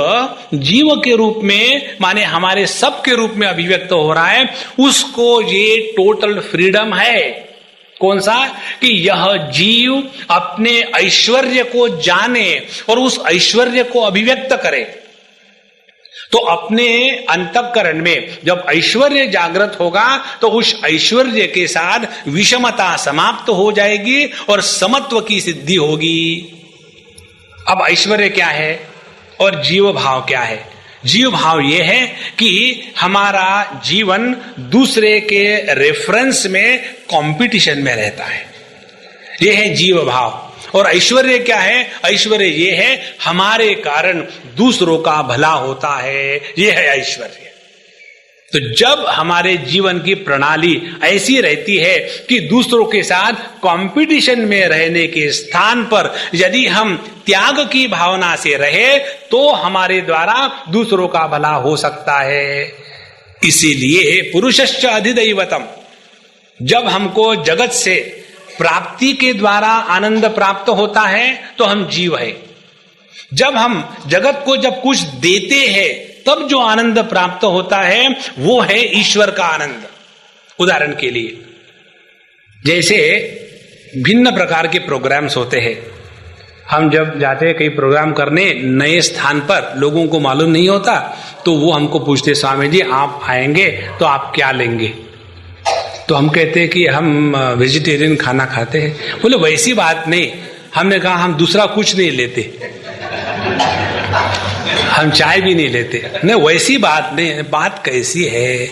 Speaker 1: जीव के रूप में माने हमारे सब के रूप में अभिव्यक्त हो रहा है उसको ये टोटल फ्रीडम है। कौन सा? कि यह जीव अपने ऐश्वर्य को जाने और उस ऐश्वर्य को अभिव्यक्त करे। तो अपने अंतःकरण में जब ऐश्वर्य जागृत होगा तो उस ऐश्वर्य के साथ विषमता समाप्त हो जाएगी और समत्व की सिद्धि होगी। अब ऐश्वर्य क्या है और जीव भाव क्या है? जीव भाव यह है कि हमारा जीवन दूसरे के रेफरेंस में कंपटीशन में रहता है, यह है जीव भाव। और ऐश्वर्य क्या है? ऐश्वर्य ये है हमारे कारण दूसरों का भला होता है, ये है ऐश्वर्य। तो जब हमारे जीवन की प्रणाली ऐसी रहती है कि दूसरों के साथ कंपटीशन में रहने के स्थान पर यदि हम त्याग की भावना से रहे तो हमारे द्वारा दूसरों का भला हो सकता है। इसीलिए पुरुषश्च अधिदैवतम, जब हमको जगत से प्राप्ति के द्वारा आनंद प्राप्त होता है तो हम जीव है। जब हम जगत को जब कुछ देते हैं तब जो आनंद प्राप्त होता है वो है ईश्वर का आनंद। उदाहरण के लिए जैसे भिन्न प्रकार के प्रोग्राम्स होते हैं, हम जब जाते हैं कई प्रोग्राम करने नए स्थान पर, लोगों को मालूम नहीं होता तो वो हमको पूछते, स्वामी जी आप आएंगे तो आप क्या लेंगे? तो हम कहते हैं कि हम वेजिटेरियन खाना खाते हैं। बोले वैसी बात नहीं, हमने कहा हम दूसरा कुछ नहीं लेते, हम चाय भी नहीं लेते। नहीं वैसी बात नहीं, बात कैसी है?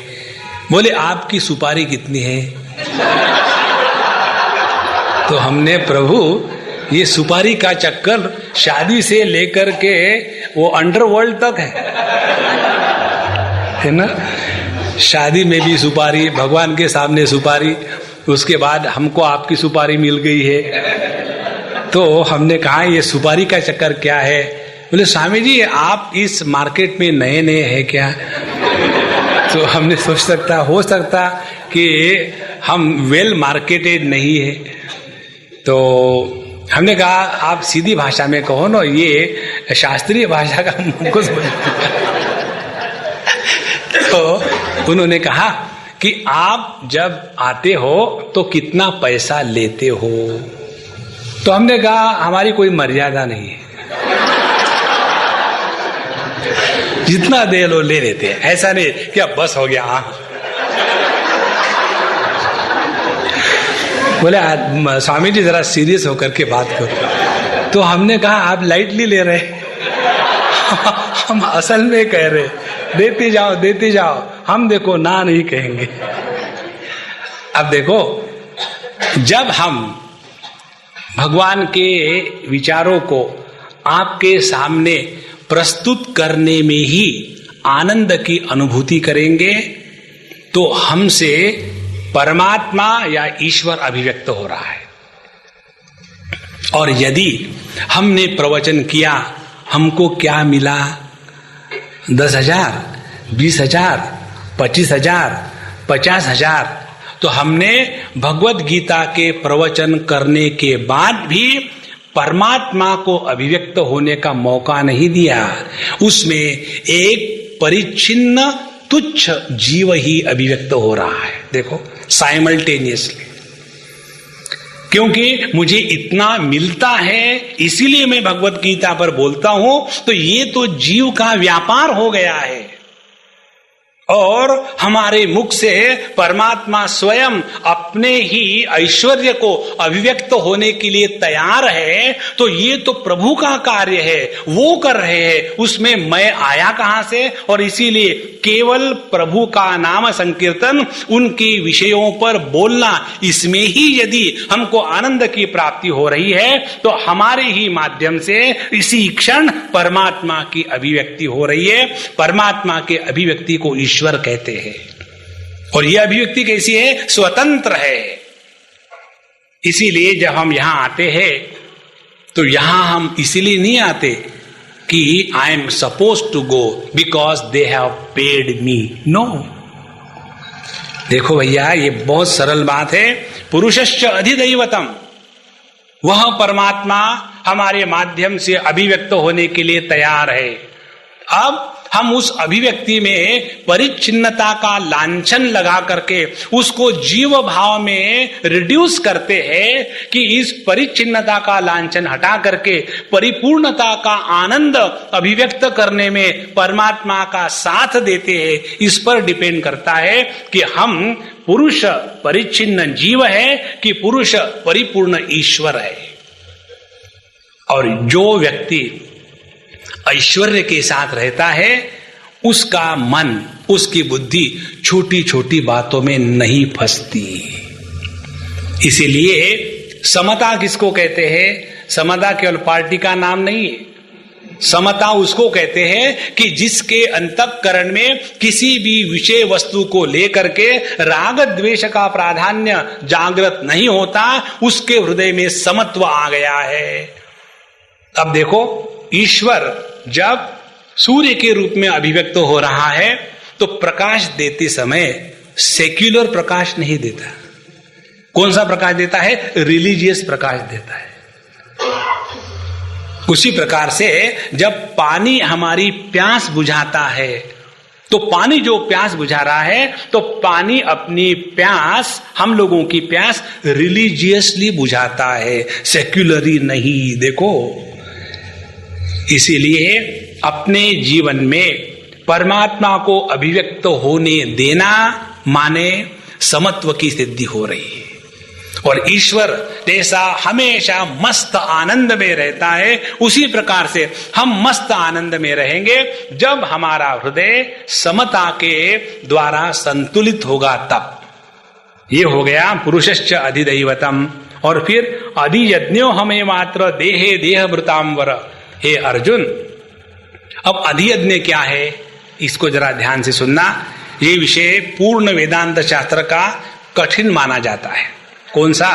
Speaker 1: बोले आपकी सुपारी कितनी है? तो हमने प्रभु ये सुपारी का चक्कर शादी से लेकर के वो अंडरवर्ल्ड तक है ना। शादी में भी सुपारी, भगवान के सामने सुपारी, उसके बाद हमको आपकी सुपारी मिल गई है। तो हमने कहा ये सुपारी का चक्कर क्या है? बोले स्वामी जी आप इस मार्केट में नए नए हैं क्या? तो हमने हो सकता कि हम वेल मार्केटेड नहीं है। तो हमने कहा आप सीधी भाषा में कहो ना, ये शास्त्रीय भाषा का हमको तो उन्होंने कहा कि आप जब आते हो तो कितना पैसा लेते हो? तो हमने कहा हमारी कोई मर्यादा नहीं है, जितना दे लो ले लेते हैं, ऐसा नहीं क्या बस हो गया। बोले स्वामी जी जरा सीरियस होकर के बात करो। तो हमने कहा आप लाइटली ले रहे, हम असल में कह रहे देते जाओ, हम देखो ना नहीं कहेंगे। अब देखो जब हम भगवान के विचारों को आपके सामने प्रस्तुत करने में ही आनंद की अनुभूति करेंगे तो हमसे परमात्मा या ईश्वर अभिव्यक्त हो रहा है। और यदि हमने प्रवचन किया, हमको क्या मिला? 10,000, 20,000, 25,000, 50,000। तो हमने भगवत गीता के प्रवचन करने के बाद भी परमात्मा को अभिव्यक्त होने का मौका नहीं दिया। उसमें एक परिच्छिन्न तुच्छ जीव ही अभिव्यक्त हो रहा है। देखो साइमल्टेनियसली, क्योंकि मुझे इतना मिलता है इसीलिए मैं भगवत गीता पर बोलता हूं, तो ये तो जीव का व्यापार हो गया है। और हमारे मुख से परमात्मा स्वयं अपने ही ऐश्वर्य को अभिव्यक्त होने के लिए तैयार है, तो ये तो प्रभु का कार्य है, वो कर रहे हैं, उसमें मैं आया कहां से? और इसीलिए केवल प्रभु का नाम संकीर्तन, उनके विषयों पर बोलना, इसमें ही यदि हमको आनंद की प्राप्ति हो रही है तो हमारे ही माध्यम से इसी क्षण परमात्मा की अभिव्यक्ति हो रही है। परमात्मा के अभिव्यक्ति को ईश्वर कहते हैं। और यह अभिव्यक्ति कैसी है? स्वतंत्र है। इसीलिए जब हम यहां आते हैं तो यहां हम इसीलिए नहीं आते कि I am suppose to go because they have paid me. No, देखो भैया ये बहुत सरल बात है। पुरुषश्च अधिदैवतम, वह परमात्मा हमारे माध्यम से अभिव्यक्त होने के लिए तैयार है। अब हम उस अभिव्यक्ति में परिच्छिन्नता का लांछन लगा करके उसको जीव भाव में रिड्यूस करते हैं कि इस परिच्छिन्नता का लांछन हटा करके परिपूर्णता का आनंद अभिव्यक्त करने में परमात्मा का साथ देते हैं। इस पर डिपेंड करता है कि हम पुरुष परिच्छिन्न जीव है कि पुरुष परिपूर्ण ईश्वर है। और जो व्यक्ति ऐश्वर्य के साथ रहता है उसका मन, उसकी बुद्धि छोटी छोटी बातों में नहीं फंसती। इसीलिए समता किसको कहते हैं? समता केवल पार्टी का नाम नहीं है। समता उसको कहते हैं कि जिसके अंतःकरण में किसी भी विषय वस्तु को लेकर के राग द्वेष का प्राधान्य जागृत नहीं होता, उसके हृदय में समत्व आ गया है। अब देखो, ईश्वर जब सूर्य के रूप में अभिव्यक्त हो रहा है तो प्रकाश देते समय सेक्युलर प्रकाश नहीं देता। कौन सा प्रकाश देता है? रिलीजियस प्रकाश देता है। उसी प्रकार से जब पानी हमारी प्यास बुझाता है तो पानी जो प्यास बुझा रहा है तो पानी अपनी प्यास, हम लोगों की प्यास रिलीजियसली बुझाता है, सेक्युलरी नहीं। देखो, इसीलिए अपने जीवन में परमात्मा को अभिव्यक्त होने देना माने समत्व की सिद्धि हो रही है। और ईश्वर जैसा हमेशा मस्त आनंद में रहता है, उसी प्रकार से हम मस्त आनंद में रहेंगे जब हमारा हृदय समता के द्वारा संतुलित होगा। तब ये हो गया पुरुषश्च अधिदैवतम। और फिर अधियज्ञो हमें मात्र देहे देहभृतांबर। हे अर्जुन, अब अधियज्ञ क्या है, इसको जरा ध्यान से सुनना। ये विषय पूर्ण वेदांत शास्त्र का कठिन माना जाता है। कौन सा?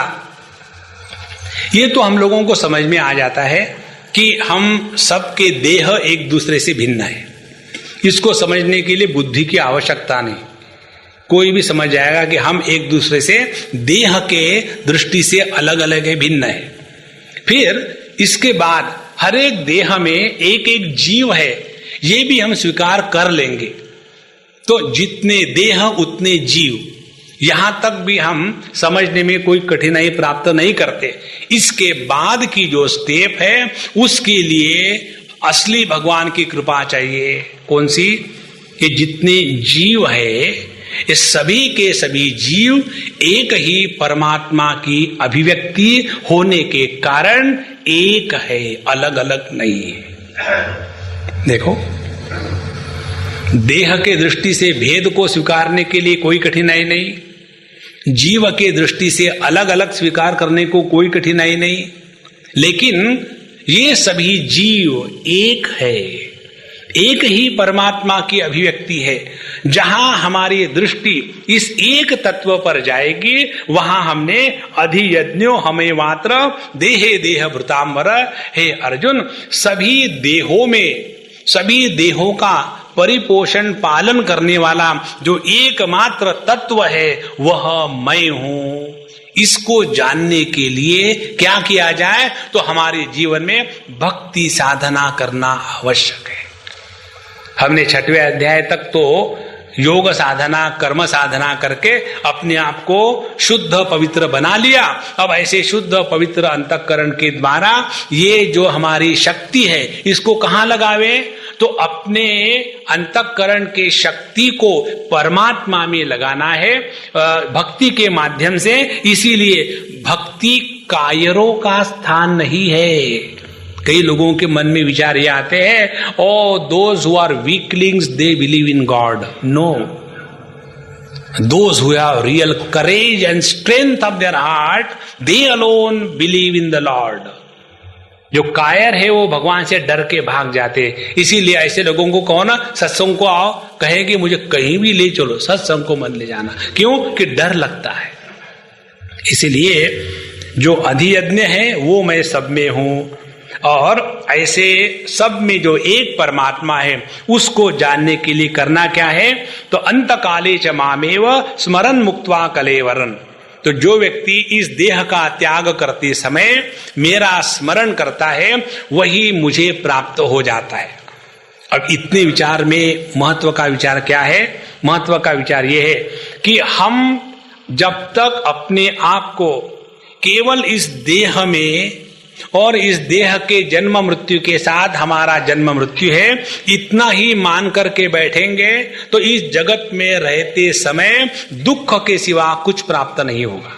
Speaker 1: ये तो हम लोगों को समझ में आ जाता है कि हम सबके देह एक दूसरे से भिन्न है। इसको समझने के लिए बुद्धि की आवश्यकता नहीं, कोई भी समझ जाएगा कि हम एक दूसरे से देह के दृष्टि से अलग अलग है, भिन्न है। फिर इसके बाद हर एक देह में एक एक जीव है, ये भी हम स्वीकार कर लेंगे। तो जितने देह उतने जीव, यहां तक भी हम समझने में कोई कठिनाई प्राप्त नहीं करते। इसके बाद की जो स्टेप है उसके लिए असली भगवान की कृपा चाहिए। कौन सी? कि जितने जीव है ये सभी के सभी जीव एक ही परमात्मा की अभिव्यक्ति होने के कारण एक है, अलग अलग नहीं है। देखो, देह के दृष्टि से भेद को स्वीकारने के लिए कोई कठिनाई नहीं, जीव के दृष्टि से अलग अलग स्वीकार करने को कोई कठिनाई नहीं, लेकिन ये सभी जीव एक है, एक ही परमात्मा की अभिव्यक्ति है। जहां हमारी दृष्टि इस एक तत्व पर जाएगी वहां हमने अधियज्ञो हमें मात्र देहे देह भृतांबर। हे अर्जुन, सभी देहों में, सभी देहों का परिपोषण पालन करने वाला जो एकमात्र तत्व है वह मैं हूं। इसको जानने के लिए क्या किया जाए? तो हमारे जीवन में भक्ति साधना करना आवश्यक है। हमने 6वें अध्याय तक तो योग साधना, कर्म साधना करके अपने आप को शुद्ध पवित्र बना लिया। अब ऐसे शुद्ध पवित्र अंतःकरण के द्वारा ये जो हमारी शक्ति है इसको कहाँ लगावे? तो अपने अंतःकरण के शक्ति को परमात्मा में लगाना है भक्ति के माध्यम से। इसीलिए भक्ति कायरों का स्थान नहीं है। कई लोगों के मन में विचार ये आते हैं, oh those who are weaklings they believe in God. No, those who have real courage and strength of their heart they alone believe in the Lord. जो कायर है वो भगवान से डर के भाग जाते। इसीलिए ऐसे लोगों को कहो ना सत्संग को आओ, कहे कि मुझे कहीं भी ले चलो, सत्संग को मत ले जाना। क्यों? कि डर लगता है। इसीलिए जो अधियज्ञ है वो मैं सब में हूं, और ऐसे सब में जो एक परमात्मा है उसको जानने के लिए करना क्या है? तो अंत काले च मामेव स्मरण मुक्त्वा कलेवरन। तो जो व्यक्ति इस देह का त्याग करते समय मेरा स्मरण करता है वही मुझे प्राप्त हो जाता है। अब इतने विचार में महत्व का विचार क्या है? महत्व का विचार यह है कि हम जब तक अपने आप को केवल इस देह में और इस देह के जन्म मृत्यु के साथ हमारा जन्म मृत्यु है इतना ही मान करके बैठेंगे तो इस जगत में रहते समय दुख के सिवा कुछ प्राप्त नहीं होगा।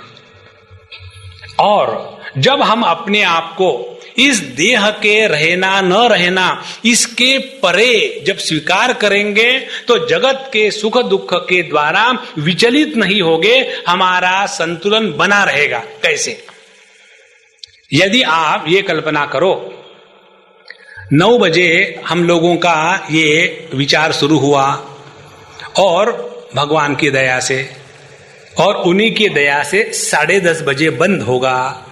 Speaker 1: और जब हम अपने आप को इस देह के रहना न रहना इसके परे जब स्वीकार करेंगे तो जगत के सुख दुख के द्वारा विचलित नहीं होंगे, हमारा संतुलन बना रहेगा। कैसे? यदि आप ये कल्पना करो 9 बजे हम लोगों का ये विचार शुरू हुआ और भगवान की दया से और उन्हीं की दया से 10:30 बजे बंद होगा,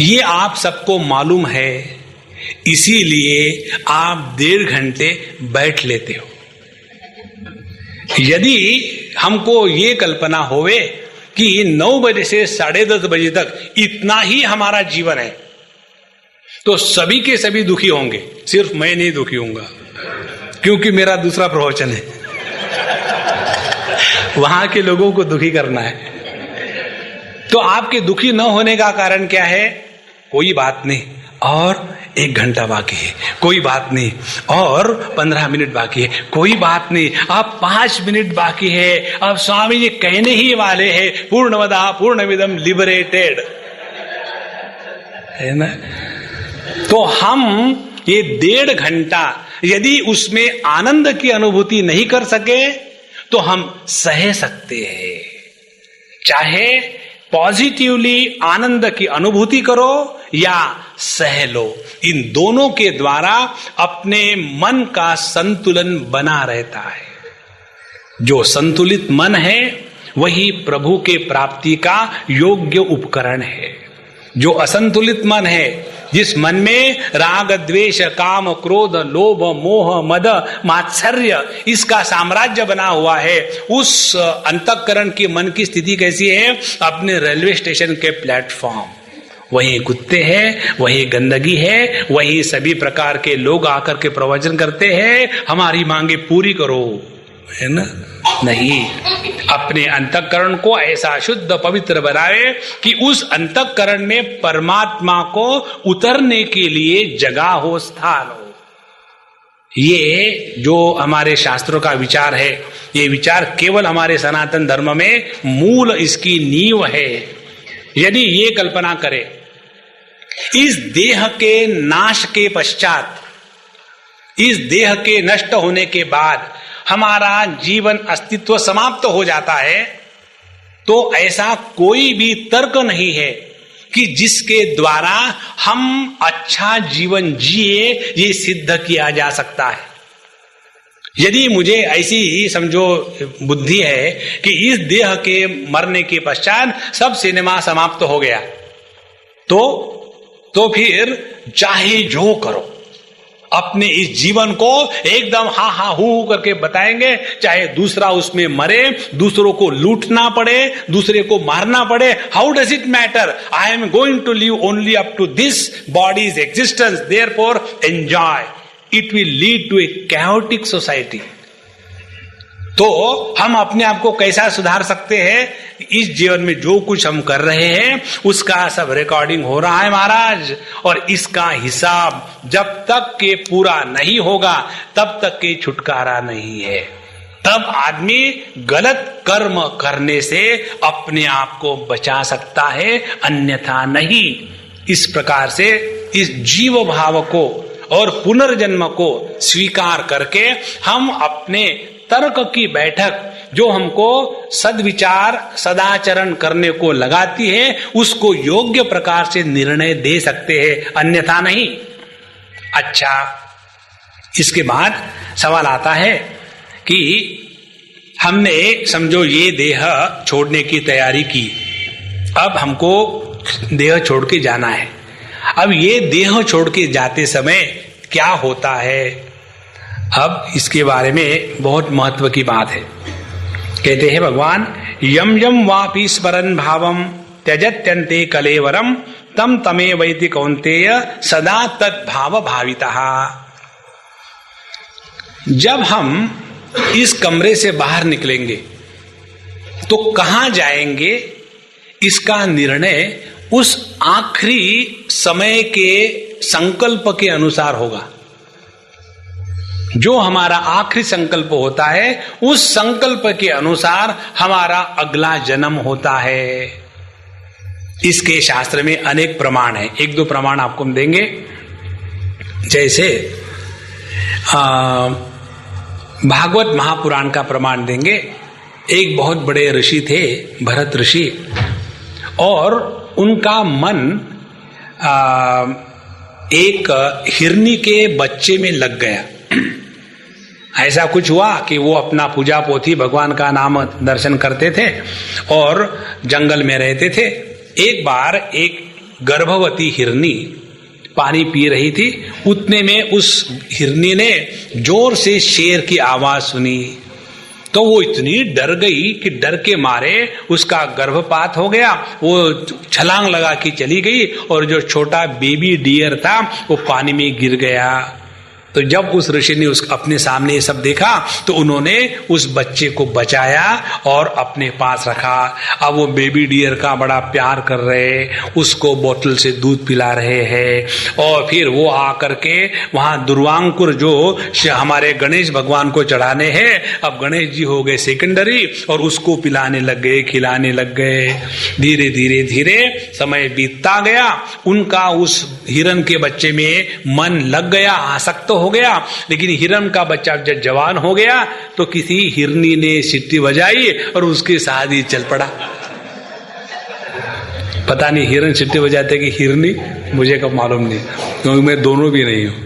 Speaker 1: ये आप सबको मालूम है। इसीलिए आप 1.5 घंटे बैठ लेते हो। यदि हमको ये कल्पना होवे कि 9 बजे से 10:30 बजे तक इतना ही हमारा जीवन है, तो सभी के सभी दुखी होंगे, सिर्फ मैं नहीं दुखी होऊंगा, क्योंकि मेरा दूसरा प्रवचन है। वहां के लोगों को दुखी करना है। तो आपके दुखी न होने का कारण क्या है? कोई बात नहीं, और 1 घंटा बाकी है, कोई बात नहीं, और 15 मिनट बाकी है, कोई बात नहीं, अब 5 मिनट बाकी है, अब स्वामी जी कहने ही वाले हैं पूर्णमदः पूर्णमिदं लिबरेटेड, है ना। तो हम ये 1.5 घंटा यदि उसमें आनंद की अनुभूति नहीं कर सके तो हम सह सकते हैं। चाहे पॉजिटिवली आनंद की अनुभूति करो या सह लो, इन दोनों के द्वारा अपने मन का संतुलन बना रहता है। जो संतुलित मन है वही प्रभु के प्राप्ति का योग्य उपकरण है। जो असंतुलित मन है, जिस मन में राग द्वेष काम क्रोध लोभ मोह मद मात्सर्य इसका साम्राज्य बना हुआ है, उस अंतःकरण के मन की स्थिति कैसी है? अपने रेलवे स्टेशन के प्लेटफॉर्म, वहीं कुत्ते हैं, वहीं गंदगी है, वहीं सभी प्रकार के लोग आकर के प्रवचन करते हैं, हमारी मांगे पूरी करो, है ना। नहीं, अपने अंतःकरण को ऐसा शुद्ध पवित्र बनाए कि उस अंतःकरण में परमात्मा को उतरने के लिए जगह हो, स्थान हो। ये जो हमारे शास्त्रों का विचार है, ये विचार केवल हमारे सनातन धर्म में मूल इसकी नींव है। यदि ये कल्पना करें इस देह के नाश के पश्चात, इस देह के नष्ट होने के बाद हमारा जीवन अस्तित्व समाप्त हो जाता है, तो ऐसा कोई भी तर्क नहीं है कि जिसके द्वारा हम अच्छा जीवन जिए, ये सिद्ध किया जा सकता है। यदि मुझे ऐसी ही समझो बुद्धि है कि इस देह के मरने के पश्चात सब सिनेमा समाप्त हो गया, तो फिर चाहे जो करो, अपने इस जीवन को एकदम हा हा हू करके बताएंगे, चाहे दूसरा उसमें मरे, दूसरों को लूटना पड़े, दूसरे को मारना पड़े, how does it matter? I am going to live only up to this body's existence, therefore enjoy. It will lead to a chaotic society. तो हम अपने आप को कैसा सुधार सकते हैं? इस जीवन में जो कुछ हम कर रहे हैं उसका सब रिकॉर्डिंग हो रहा है महाराज, और इसका हिसाब जब तक के पूरा नहीं होगा तब तक के छुटकारा नहीं है। तब आदमी गलत कर्म करने से अपने आप को बचा सकता है, अन्यथा नहीं। इस प्रकार से इस जीव भाव को और पुनर्जन्म को स्वीकार करके हम अपने तर्क की बैठक जो हमको सद्विचार सदाचरण करने को लगाती है, उसको योग्य प्रकार से निर्णय दे सकते हैं, अन्यथा नहीं। अच्छा, इसके बाद सवाल आता है कि हमने समझो ये देह छोड़ने की तैयारी की, अब हमको देह छोड़ के जाना है। अब ये देह छोड़ के जाते समय क्या होता है? अब इसके बारे में बहुत महत्व की बात है। कहते हैं भगवान, यम यम वापि स्मरन् भावम त्यजत्यन्ते कलेवरम तम तमे वैति कौन्तेय सदा तद्भाव भावितः। जब हम इस कमरे से बाहर निकलेंगे तो कहां जाएंगे, इसका निर्णय उस आखिरी समय के संकल्प के अनुसार होगा। जो हमारा आखिरी संकल्प होता है उस संकल्प के अनुसार हमारा अगला जन्म होता है। इसके शास्त्र में अनेक प्रमाण हैं, 1-2 प्रमाण आपको हम देंगे। जैसे भागवत महापुराण का प्रमाण देंगे। एक बहुत बड़े ऋषि थे, भरत ऋषि, और उनका मन एक हिरनी के बच्चे में लग गया। ऐसा कुछ हुआ कि वो अपना पूजा पोथी भगवान का नाम दर्शन करते थे और जंगल में रहते थे। एक बार एक गर्भवती हिरनी पानी पी रही थी, उतने में उस हिरनी ने जोर से शेर की आवाज सुनी, तो वो इतनी डर गई कि डर के मारे उसका गर्भपात हो गया। वो छलांग लगा के चली गई और जो छोटा बेबी डियर था वो पानी में गिर गया। तो जब उस ऋषि ने अपने सामने ये सब देखा तो उन्होंने उस बच्चे को बचाया और अपने पास रखा। अब वो बेबी डियर का बड़ा प्यार कर रहे, उसको बोतल से दूध पिला रहे हैं। और फिर वो आकर के वहां दुर्वांकुर जो हमारे गणेश भगवान को चढ़ाने हैं, अब गणेश जी हो गए सेकेंडरी और उसको पिलाने लग गए, खिलाने लग गए। धीरे धीरे धीरे समय बीतता गया, उनका उस हिरण के बच्चे में मन लग गया, आसक्त हो गया। लेकिन हिरण का बच्चा जब जवान हो गया तो किसी हिरनी ने सीटी बजाई और उसके साथ ही चल पड़ा। पता नहीं हिरण सीटी बजाते कि हिरनी, मुझे कब मालूम नहीं, क्योंकि मैं दोनों भी नहीं हूं।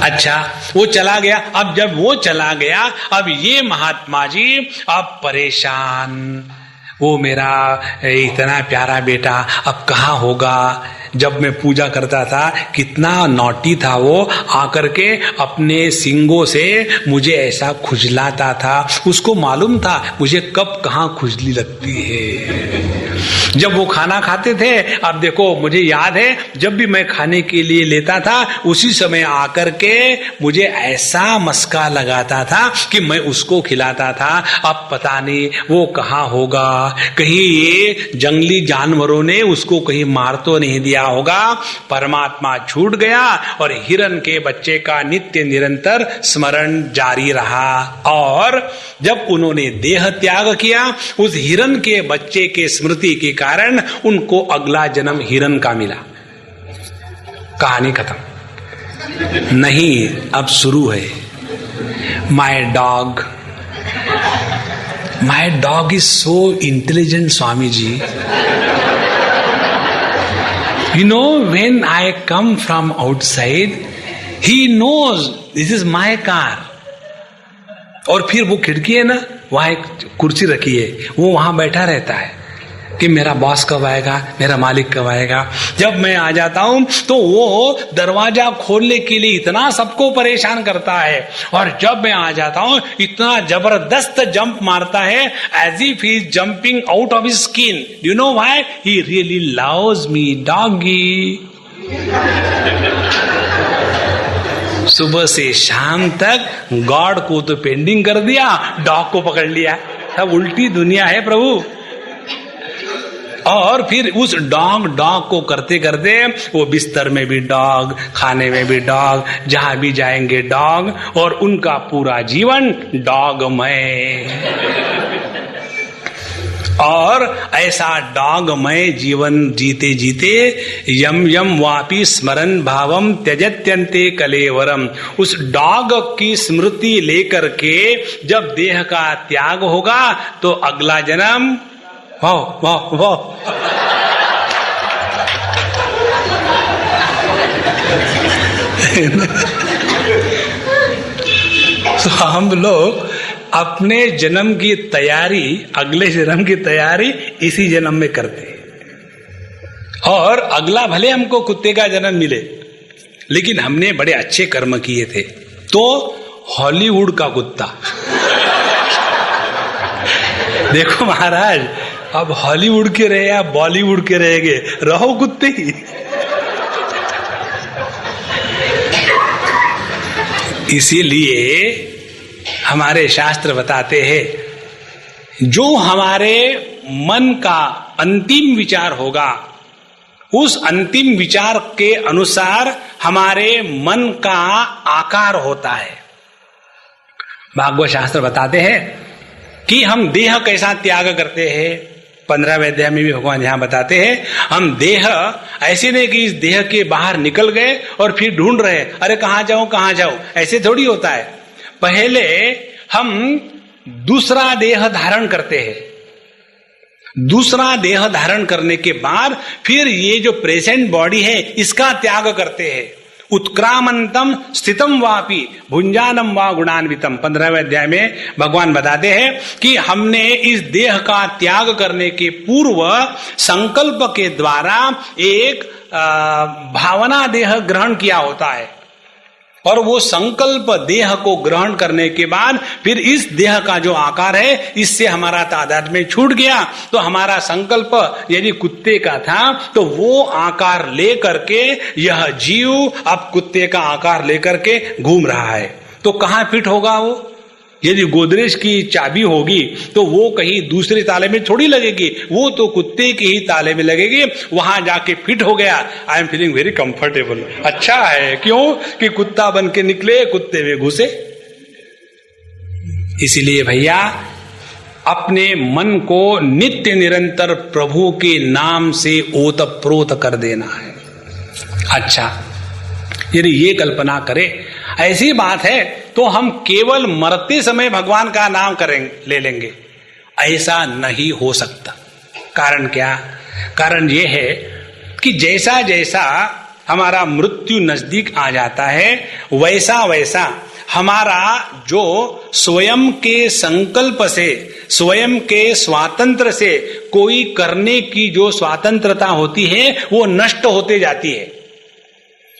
Speaker 1: अच्छा, वो चला गया। अब जब वो चला गया, अब ये महात्मा जी अब परेशान, वो मेरा इतना प्यारा बेटा अब कहाँ होगा। जब मैं पूजा करता था कितना नॉटी था वो, आकर के अपने सिंगों से मुझे ऐसा खुजलाता था। उसको मालूम था मुझे कब कहाँ खुजली लगती है। जब वो खाना खाते थे, अब देखो मुझे याद है जब भी मैं खाने के लिए लेता था उसी समय आकर के मुझे ऐसा मस्का लगाता था कि मैं उसको खिलाता था। अब पता नहीं वो कहाँ होगा, कहीं ये जंगली जानवरों ने उसको कहीं मार तो नहीं दिया होगा। परमात्मा छूट गया और हिरण के बच्चे का नित्य निरंतर स्मरण जारी रहा। और जब उन्होंने देह त्याग किया, उस हिरण के बच्चे के स्मृति के कारण उनको अगला जन्म हिरण का मिला। कहानी खत्म नहीं, अब शुरू है। My dog is so intelligent Swami ji. You know, when I come from outside, he knows this is my car. और फिर वो खिड़की है ना, वहां एक कुर्सी रखी है, वो वहां बैठा रहता है कि मेरा बॉस कब आएगा, मेरा मालिक कब आएगा। जब मैं आ जाता हूं तो वो दरवाजा खोलने के लिए इतना सबको परेशान करता है, और जब मैं आ जाता हूं इतना जबरदस्त जंप मारता है, as if he is jumping out of his skin. You know why? He really loves me doggy. सुबह से शाम तक गॉड को तो पेंडिंग कर दिया, डॉग को पकड़ लिया। सब उल्टी दुनिया है प्रभु। और फिर उस डॉग को करते करते वो बिस्तर में भी डॉग, खाने में भी डॉग, जहां भी जाएंगे डॉग, और उनका पूरा जीवन डॉगमय। और ऐसा डॉगमय जीवन जीते जीते यम यम वापि स्मरण भावम त्यजत्यन्ते कलेवरम, उस डॉग की स्मृति लेकर के जब देह का त्याग होगा तो अगला जन्म, वाह वाह वाह, तो हम लोग अपने जन्म की तैयारी, अगले जन्म की तैयारी इसी जन्म में करते हैं। और अगला भले हमको कुत्ते का जन्म मिले, लेकिन हमने बड़े अच्छे कर्म किए थे तो हॉलीवुड का कुत्ता। देखो महाराज, अब हॉलीवुड के रहे या बॉलीवुड के रहेंगे, रहो कुत्ते ही। इसीलिए हमारे शास्त्र बताते हैं जो हमारे मन का अंतिम विचार होगा, उस अंतिम विचार के अनुसार हमारे मन का आकार होता है। भागवत शास्त्र बताते हैं कि हम देह कैसा त्याग करते हैं। 15वें अध्याय में भी भगवान यहां बताते हैं, हम देह ऐसे नहीं कि इस देह के बाहर निकल गए और फिर ढूंढ रहे, अरे कहां जाऊं, ऐसे थोड़ी होता है। पहले हम दूसरा देह धारण करते हैं, दूसरा देह धारण करने के बाद फिर ये जो प्रेजेंट बॉडी है इसका त्याग करते हैं। उत्क्रामंतम स्थितम वापि भुंजानम वा गुणान्वितम 15वें अध्याय में भगवान बताते हैं कि हमने इस देह का त्याग करने के पूर्व संकल्प के द्वारा एक भावना देह ग्रहण किया होता है, और वो संकल्प देह को ग्रहण करने के बाद फिर इस देह का जो आकार है इससे हमारा तादात्म्य छूट गया। तो हमारा संकल्प यदि कुत्ते का था तो वो आकार ले करके यह जीव अब कुत्ते का आकार लेकर के घूम रहा है। तो कहां फिट होगा वो? यदि गोदरेज की चाबी होगी तो वो कहीं दूसरे ताले में थोड़ी लगेगी, वो तो कुत्ते के ही ताले में लगेगी। वहां जाके फिट हो गया। I am feeling very comfortable. अच्छा है, क्यों कि कुत्ता बन के निकले, कुत्ते में घुसे। इसीलिए भैया अपने मन को नित्य निरंतर प्रभु के नाम से ओतप्रोत कर देना है। अच्छा, यदि ये कल्पना करें, ऐसी बात है तो हम केवल मरते समय भगवान का नाम ले लेंगे, ऐसा नहीं हो सकता। कारण क्या? कारण यह है कि जैसा जैसा हमारा मृत्यु नजदीक आ जाता है वैसा वैसा हमारा जो स्वयं के संकल्प से, स्वयं के स्वातंत्र से कोई करने की जो स्वतंत्रता होती है वो नष्ट होते जाती है।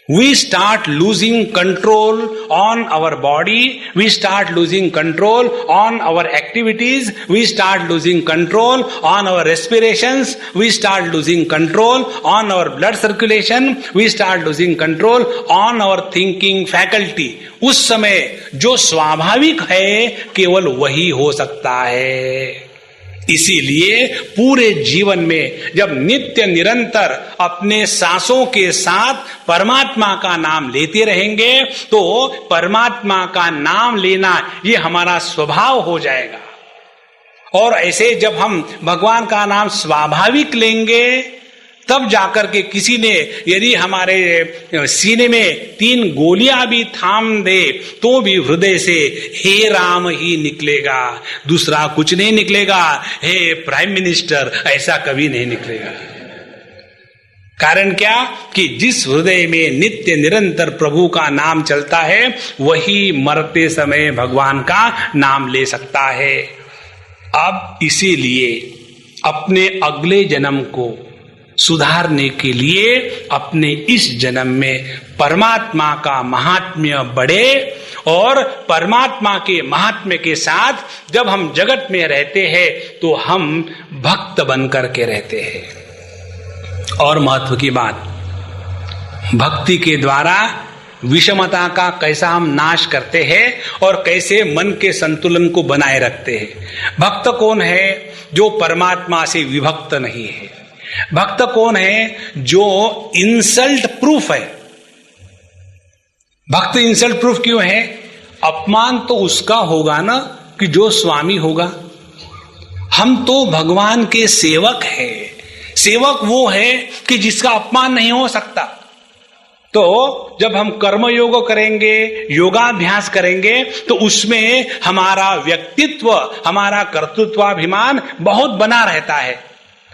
Speaker 1: We start losing control on our body, we start losing control on our activities, we start losing control on our respirations, we start losing control on our blood circulation, we start losing control on our thinking faculty. उस समय जो स्वाभाविक है केवल वही हो सकता है। इसीलिए पूरे जीवन में जब नित्य निरंतर अपने सांसों के साथ परमात्मा का नाम लेते रहेंगे तो परमात्मा का नाम लेना ये हमारा स्वभाव हो जाएगा। और ऐसे जब हम भगवान का नाम स्वाभाविक लेंगे तब जाकर के किसी ने यदि हमारे सीने में 3 गोलियां भी थाम दे तो भी हृदय से हे राम ही निकलेगा, दूसरा कुछ नहीं निकलेगा। हे प्राइम मिनिस्टर ऐसा कभी नहीं निकलेगा। कारण क्या? कि जिस हृदय में नित्य निरंतर प्रभु का नाम चलता है वही मरते समय भगवान का नाम ले सकता है। अब इसीलिए अपने अगले जन्म को सुधारने के लिए अपने इस जन्म में परमात्मा का महात्म्य बढ़े, और परमात्मा के महात्म्य के साथ जब हम जगत में रहते हैं तो हम भक्त बनकर के रहते हैं। और महत्व की बात, भक्ति के द्वारा विषमता का कैसा हम नाश करते हैं और कैसे मन के संतुलन को बनाए रखते हैं। भक्त कौन है? जो परमात्मा से विभक्त नहीं है। भक्त कौन है? जो इंसल्ट प्रूफ है। भक्त इंसल्ट प्रूफ क्यों है? अपमान तो उसका होगा ना कि जो स्वामी होगा। हम तो भगवान के सेवक हैं। सेवक वो है कि जिसका अपमान नहीं हो सकता। तो जब हम कर्म योग करेंगे, योगाभ्यास करेंगे तो उसमें हमारा व्यक्तित्व, हमारा कर्तृत्वाभिमान बहुत बना रहता है।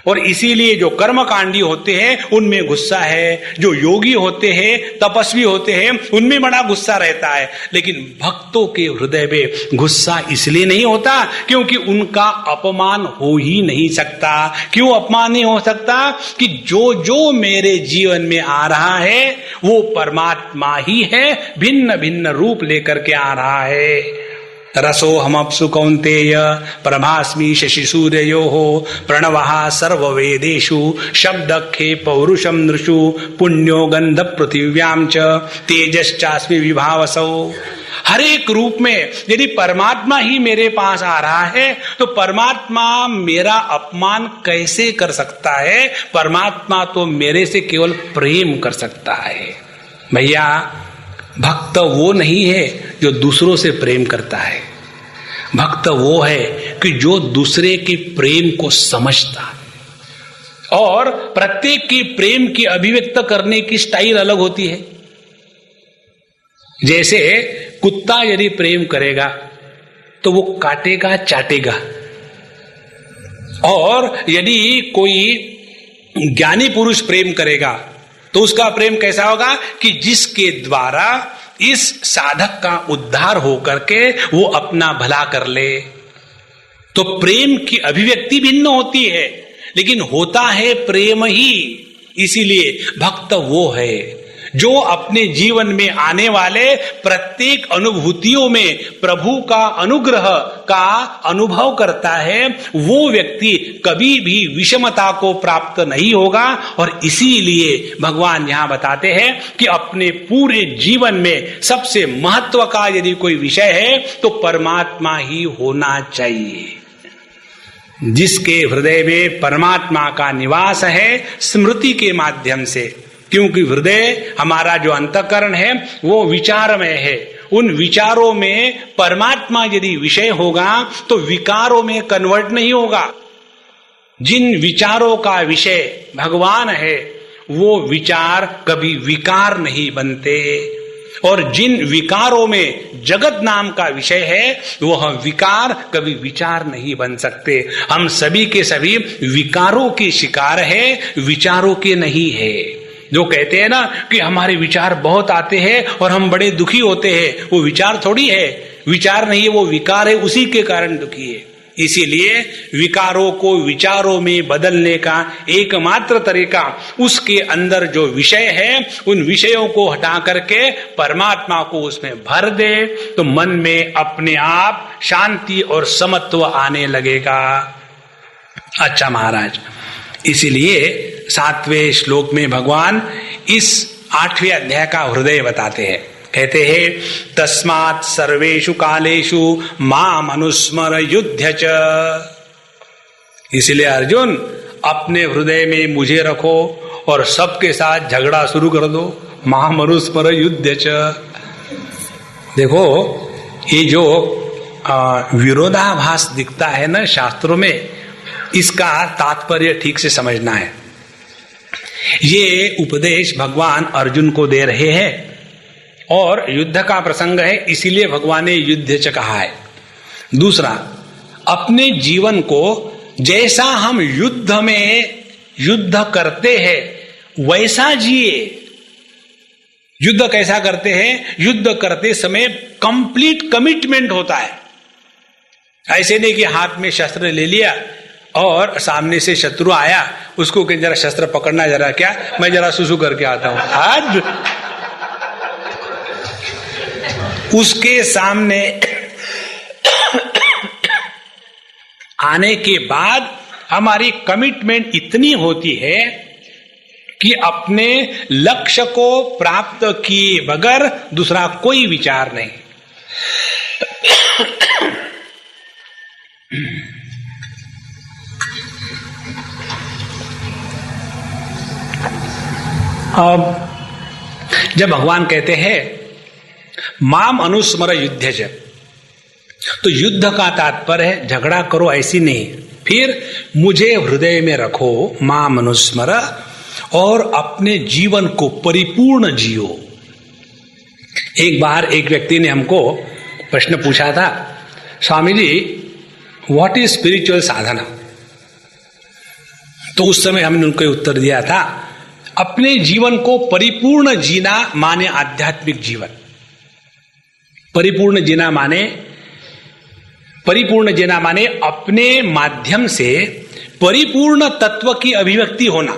Speaker 1: और इसीलिए जो कर्मकांडी होते हैं उनमें गुस्सा है, जो योगी होते हैं, तपस्वी होते हैं, उनमें बड़ा गुस्सा रहता है। लेकिन भक्तों के हृदय में गुस्सा इसलिए नहीं होता क्योंकि उनका अपमान हो ही नहीं सकता। क्यों अपमान नहीं हो सकता? कि जो जो मेरे जीवन में आ रहा है वो परमात्मा ही है, भिन्न भिन्न रूप लेकर के आ रहा है। रसो हमप्सु कौन्तेय प्रभास्मि शशि सूर्ययोः प्रणवः सर्ववेदेषु शब्दखे पौरुषम नृषु पुण्यो गंध पृथिव्यां च तेजश्चास्मि विभावसौ। हर एक रूप में यदि परमात्मा ही मेरे पास आ रहा है तो परमात्मा मेरा अपमान कैसे कर सकता है? परमात्मा तो मेरे से केवल प्रेम कर सकता है। भैया, भक्त वो नहीं है जो दूसरों से प्रेम करता है। भक्त वो है कि जो दूसरे के प्रेम को समझता है। और प्रत्येक की प्रेम की अभिव्यक्त करने की स्टाइल अलग होती है। जैसे कुत्ता यदि प्रेम करेगा तो वो काटेगा, चाटेगा, और यदि कोई ज्ञानी पुरुष प्रेम करेगा तो उसका प्रेम कैसा होगा कि जिसके द्वारा इस साधक का उद्धार होकर के वो अपना भला कर ले। तो प्रेम की अभिव्यक्ति भिन्न होती है, लेकिन होता है प्रेम ही। इसीलिए भक्त वो है जो अपने जीवन में आने वाले प्रत्येक अनुभूतियों में प्रभु का अनुग्रह का अनुभव करता है। वो व्यक्ति कभी भी विषमता को प्राप्त नहीं होगा। और इसीलिए भगवान यहां बताते हैं कि अपने पूरे जीवन में सबसे महत्व का यदि कोई विषय है तो परमात्मा ही होना चाहिए। जिसके हृदय में परमात्मा का निवास है स्मृति के माध्यम से, क्योंकि हृदय हमारा जो अंतःकरण है वो विचारमय है। उन विचारों में परमात्मा यदि विषय होगा तो विकारों में कन्वर्ट नहीं होगा। जिन विचारों का विषय भगवान है वो विचार कभी विकार नहीं बनते, और जिन विकारों में जगत नाम का विषय है वह विकार कभी विचार नहीं बन सकते। हम सभी के सभी विकारों के शिकार है, विचारों के नहीं है। जो कहते हैं ना कि हमारे विचार बहुत आते हैं और हम बड़े दुखी होते हैं, वो विचार थोड़ी है, विचार नहीं है, वो विकार है, उसी के कारण दुखी है। इसीलिए विकारों को विचारों में बदलने का एकमात्र तरीका उसके अंदर जो विषय है उन विषयों को हटा करके परमात्मा को उसमें भर दे, तो मन में अपने आप शांति और समत्व आने लगेगा। अच्छा महाराज, इसीलिए 7वें श्लोक में भगवान इस 8वें अध्याय का हृदय बताते हैं। कहते हैं तस्मात् सर्वेषु कालेषु माम अनुस्मर युध्य च। इसलिए अर्जुन अपने हृदय में मुझे रखो और सबके साथ झगड़ा शुरू कर दो। माम अनुस्मर युध्य च। देखो ये जो विरोधाभास दिखता है ना शास्त्रों में, इसका तात्पर्य ठीक से समझना है। ये उपदेश भगवान अर्जुन को दे रहे हैं और युद्ध का प्रसंग है, इसीलिए भगवान ने युद्ध च कहा है। दूसरा, अपने जीवन को जैसा हम युद्ध में युद्ध करते हैं वैसा जिए। युद्ध कैसा करते हैं? युद्ध करते समय कंप्लीट कमिटमेंट होता है। ऐसे नहीं कि हाथ में शस्त्र ले लिया और सामने से शत्रु आया, उसको कि जरा शस्त्र पकड़ना, जरा क्या मैं जरा सुसु करके आता हूं। आज उसके सामने आने के बाद हमारी कमिटमेंट इतनी होती है कि अपने लक्ष्य को प्राप्त किए बगैर दूसरा कोई विचार नहीं। अब जब भगवान कहते हैं माम अनुस्मर युध्य च, तो युद्ध का तात्पर्य है झगड़ा करो ऐसी नहीं, फिर मुझे हृदय में रखो माम अनुस्मर, और अपने जीवन को परिपूर्ण जियो। एक बार एक व्यक्ति ने हमको प्रश्न पूछा था, Swami ji what is spiritual साधना? तो उस समय हमने उनको उत्तर दिया था, अपने जीवन को परिपूर्ण जीना माने आध्यात्मिक जीवन। परिपूर्ण जीना माने अपने माध्यम से परिपूर्ण तत्व की अभिव्यक्ति होना।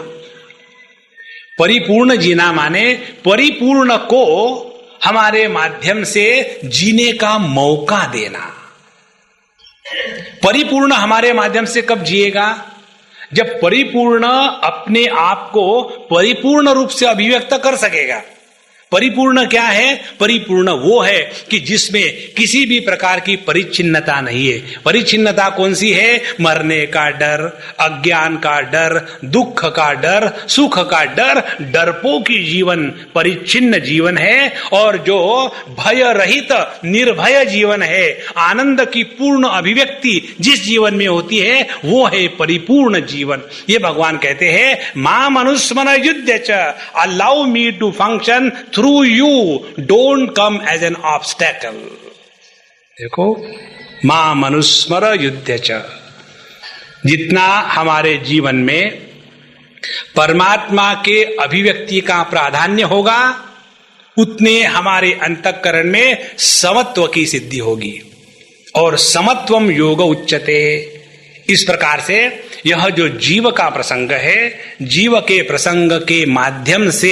Speaker 1: परिपूर्ण जीना माने परिपूर्ण को हमारे माध्यम से जीने का मौका देना। परिपूर्ण हमारे माध्यम से कब जिएगा? जब परिपूर्ण अपने आप को परिपूर्ण रूप से अभिव्यक्त कर सकेगा। परिपूर्ण क्या है? परिपूर्ण वो है कि जिसमें किसी भी प्रकार की परिच्छिन्नता नहीं है। परिच्छिन्नता कौन सी है? मरने का डर, अज्ञान का डर, दुख का डर, सुख का डर। डरपोकी जीवन परिच्छिन्न जीवन है, और जो भय रहित निर्भय जीवन है, आनंद की पूर्ण अभिव्यक्ति जिस जीवन में होती है वो है परिपूर्ण जीवन। ये भगवान कहते हैं माम अनुस्मर युध्य च, allow me to function through you, don't come as an obstacle. देखो माम अनुस्मर युध्य च, जितना हमारे जीवन में परमात्मा के अभिव्यक्ति का प्राधान्य होगा, उतने हमारे अंतःकरण में समत्व की सिद्धि होगी। और समत्वम योग उच्यते। इस प्रकार से यह जो जीव का प्रसंग है, जीव के प्रसंग के माध्यम से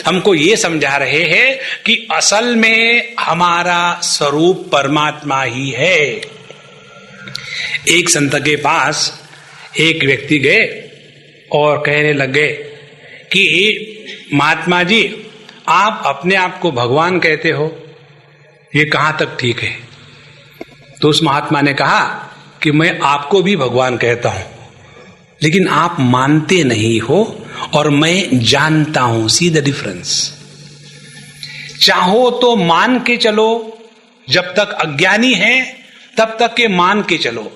Speaker 1: हमको ये समझा रहे हैं कि असल में हमारा स्वरूप परमात्मा ही है। एक संत के पास एक व्यक्ति गए और कहने लगे कि महात्मा जी, आप अपने आप को भगवान कहते हो, ये कहां तक ठीक है? तो उस महात्मा ने कहा कि मैं आपको भी भगवान कहता हूं, लेकिन आप मानते नहीं हो और मैं जानता हूं। See the difference. चाहो तो मान के चलो, जब तक अज्ञानी है तब तक के मान के चलो,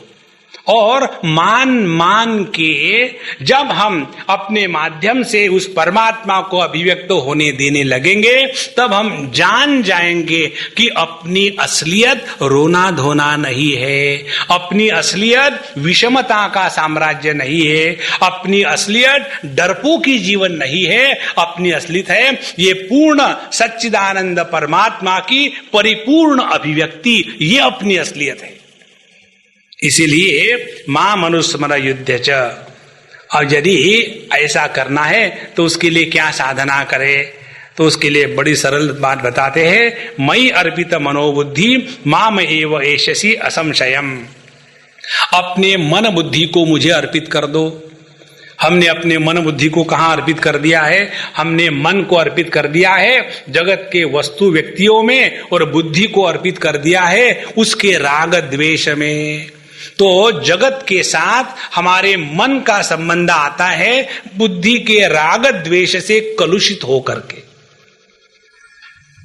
Speaker 1: और मान के जब हम अपने माध्यम से उस परमात्मा को अभिव्यक्त होने देने लगेंगे, तब हम जान जाएंगे कि अपनी असलियत रोना धोना नहीं है, अपनी असलियत विषमता का साम्राज्य नहीं है, अपनी असलियत डरपोकी जीवन नहीं है। अपनी असलियत है ये पूर्ण सच्चिदानंद परमात्मा की परिपूर्ण अभिव्यक्ति, ये अपनी असलियत है। इसीलिए मां मनुस्मर युद्ध च। और यदि ऐसा करना है तो उसके लिए क्या साधना करे? तो उसके लिए बड़ी सरल बात बताते हैं, मई अर्पित मनोबुद्धि माम एव एषसि असंशयम। अपने मन बुद्धि को मुझे अर्पित कर दो। हमने अपने मन बुद्धि को कहां अर्पित कर दिया है? हमने मन को अर्पित कर दिया है जगत के वस्तु व्यक्तियों में, और बुद्धि को अर्पित कर दिया है उसके राग द्वेष में। तो जगत के साथ हमारे मन का संबंध आता है बुद्धि के राग द्वेष से कलुषित होकर के।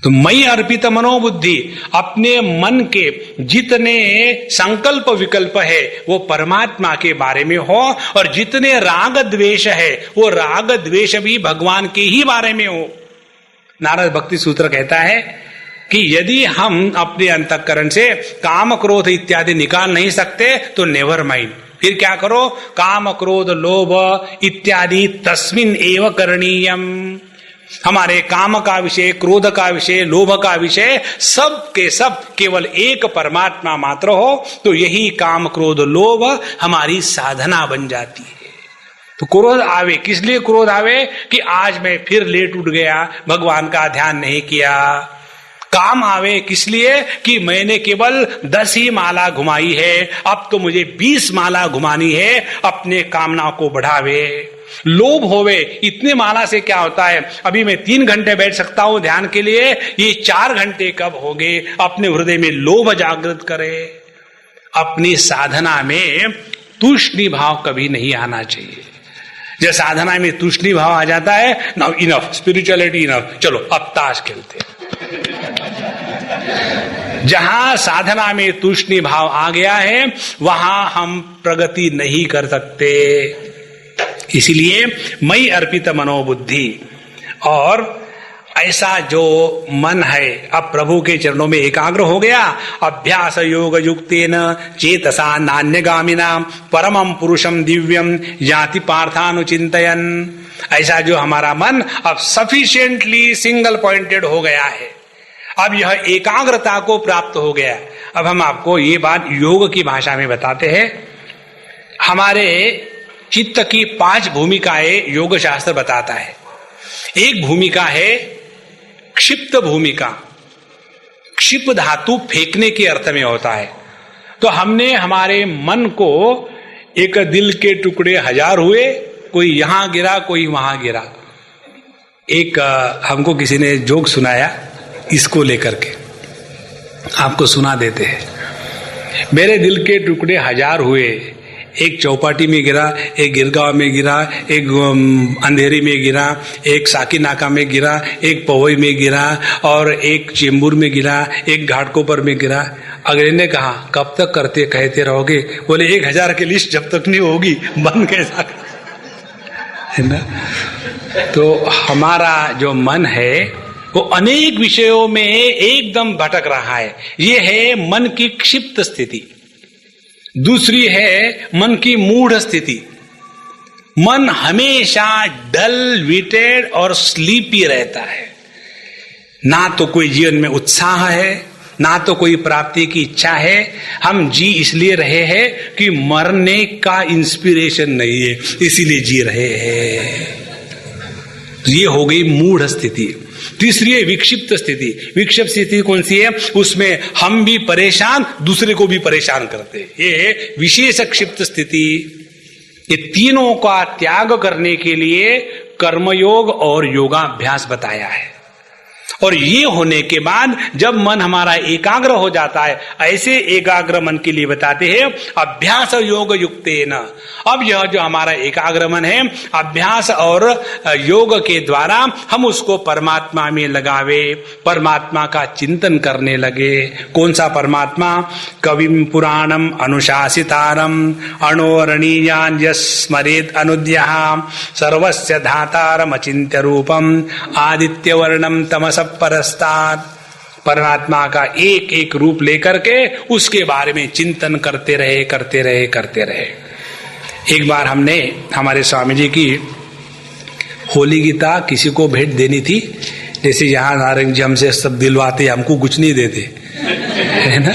Speaker 1: तो मई अर्पित मनोबुद्धि, अपने मन के जितने संकल्प विकल्प है वो परमात्मा के बारे में हो, और जितने राग द्वेष है वो राग द्वेष भी भगवान के ही बारे में हो। नारद भक्ति सूत्र कहता है कि यदि हम अपने अंतःकरण से काम क्रोध इत्यादि निकाल नहीं सकते तो नेवर माइंड, फिर क्या करो? काम क्रोध लोभ इत्यादि तस्मिन एव करणीयम। हमारे काम का विषय, क्रोध का विषय, लोभ का विषय सब के सब केवल एक परमात्मा मात्र हो, तो यही काम क्रोध लोभ हमारी साधना बन जाती है। तो क्रोध आवे, किस लिए क्रोध आवे? कि आज मैं फिर लेट उठ गया, भगवान का ध्यान नहीं किया। काम आवे किस लिए? कि मैंने केवल 10 ही माला घुमाई है, अब तो मुझे 20 माला घुमानी है, अपने कामना को बढ़ावे। लोभ होवे, इतने माला से क्या होता है, अभी मैं 3 घंटे बैठ सकता हूं ध्यान के लिए, ये 4 घंटे कब हो गए? अपने हृदय में लोभ जागृत करे। अपनी साधना में तूष्णी भाव कभी नहीं आना चाहिए। जब साधना में तूष्णी भाव आ जाता है, नाउ इनफ, स्पिरिचुअलिटी इनफ, चलो अब ताश खेलते हैं। जहां साधना में तूष्णी भाव आ गया है वहां हम प्रगति नहीं कर सकते। इसीलिए मई अर्पित मनोबुद्धि। और ऐसा जो मन है अब प्रभु के चरणों में एकाग्र हो गया, अभ्यास योग युक्तेन चेतसा नान्यगामिना परमं पुरुषम दिव्यम याति पार्थानुचिंतयन। ऐसा जो हमारा मन अब सफिशिएंटली सिंगल पॉइंटेड हो गया है, अब यह एकाग्रता को प्राप्त हो गया। अब हम आपको ये बात योग की भाषा में बताते हैं। हमारे चित्त की 5 भूमिकाएं योग शास्त्र बताता है। एक भूमिका है क्षिप्त भूमिका। क्षिप धातु फेंकने के अर्थ में होता है। तो हमने हमारे मन को, एक दिल के टुकड़े 1000 हुए, कोई यहां गिरा कोई वहां गिरा। एक हमको किसी ने जोक सुनाया इसको लेकर के, आपको सुना देते हैं। मेरे दिल के टुकड़े 1000 हुए, एक चौपाटी में गिरा, एक गिरगांव में गिरा, एक अंधेरी में गिरा, एक साकीनाका में गिरा, एक पवई में गिरा, और एक चेंबूर में गिरा, एक घाटकोपर में गिरा। अगले ने कहा कब तक करते कहते रहोगे? बोले 1000 की लिस्ट जब तक नहीं होगी बंद कैसा है ना। तो हमारा जो मन है वो अनेक विषयों में एकदम भटक रहा है। ये है मन की क्षिप्त स्थिति। दूसरी है मन की मूढ़ स्थिति। मन हमेशा डल विटेड और स्लीपी रहता है, ना तो कोई जीवन में उत्साह है, ना तो कोई प्राप्ति की इच्छा है। हम जी इसलिए रहे हैं कि मरने का इंस्पिरेशन नहीं है, इसीलिए जी रहे हैं। ये हो गई मूढ़ स्थिति। तीसरी है विक्षिप्त स्थिति। विक्षिप्त स्थिति कौन सी है? उसमें हम भी परेशान, दूसरे को भी परेशान करते हैं। ये विशेष क्षिप्त स्थिति। ये तीनों का त्याग करने के लिए कर्मयोग और योगाभ्यास बताया है। और ये होने के बाद जब मन हमारा एकाग्र हो जाता है, ऐसे एकाग्र मन के लिए बताते हैं अभ्यास योग युक्तेन। अब यह जो हमारा एकाग्र मन है, अभ्यास और योग के द्वारा हम उसको परमात्मा में लगावे, परमात्मा का चिंतन करने लगे। कौन सा परमात्मा? कविम पुराणम अनुशासितारम अणोरणीयान यस्मरेत अनुद्यः सर्वस्य धातारम अचिन्त्य रूपम आदित्य वर्णम तमस परस्तात्। परमात्मा का एक एक रूप लेकर के उसके बारे में चिंतन करते रहे करते रहे करते रहे। एक बार हमने हमारे स्वामी जी की होली गीता किसी को भेंट देनी थी। जैसे यहाँ नारंग जी हमसे सब दिलवाते, हमको कुछ नहीं देते, है ना।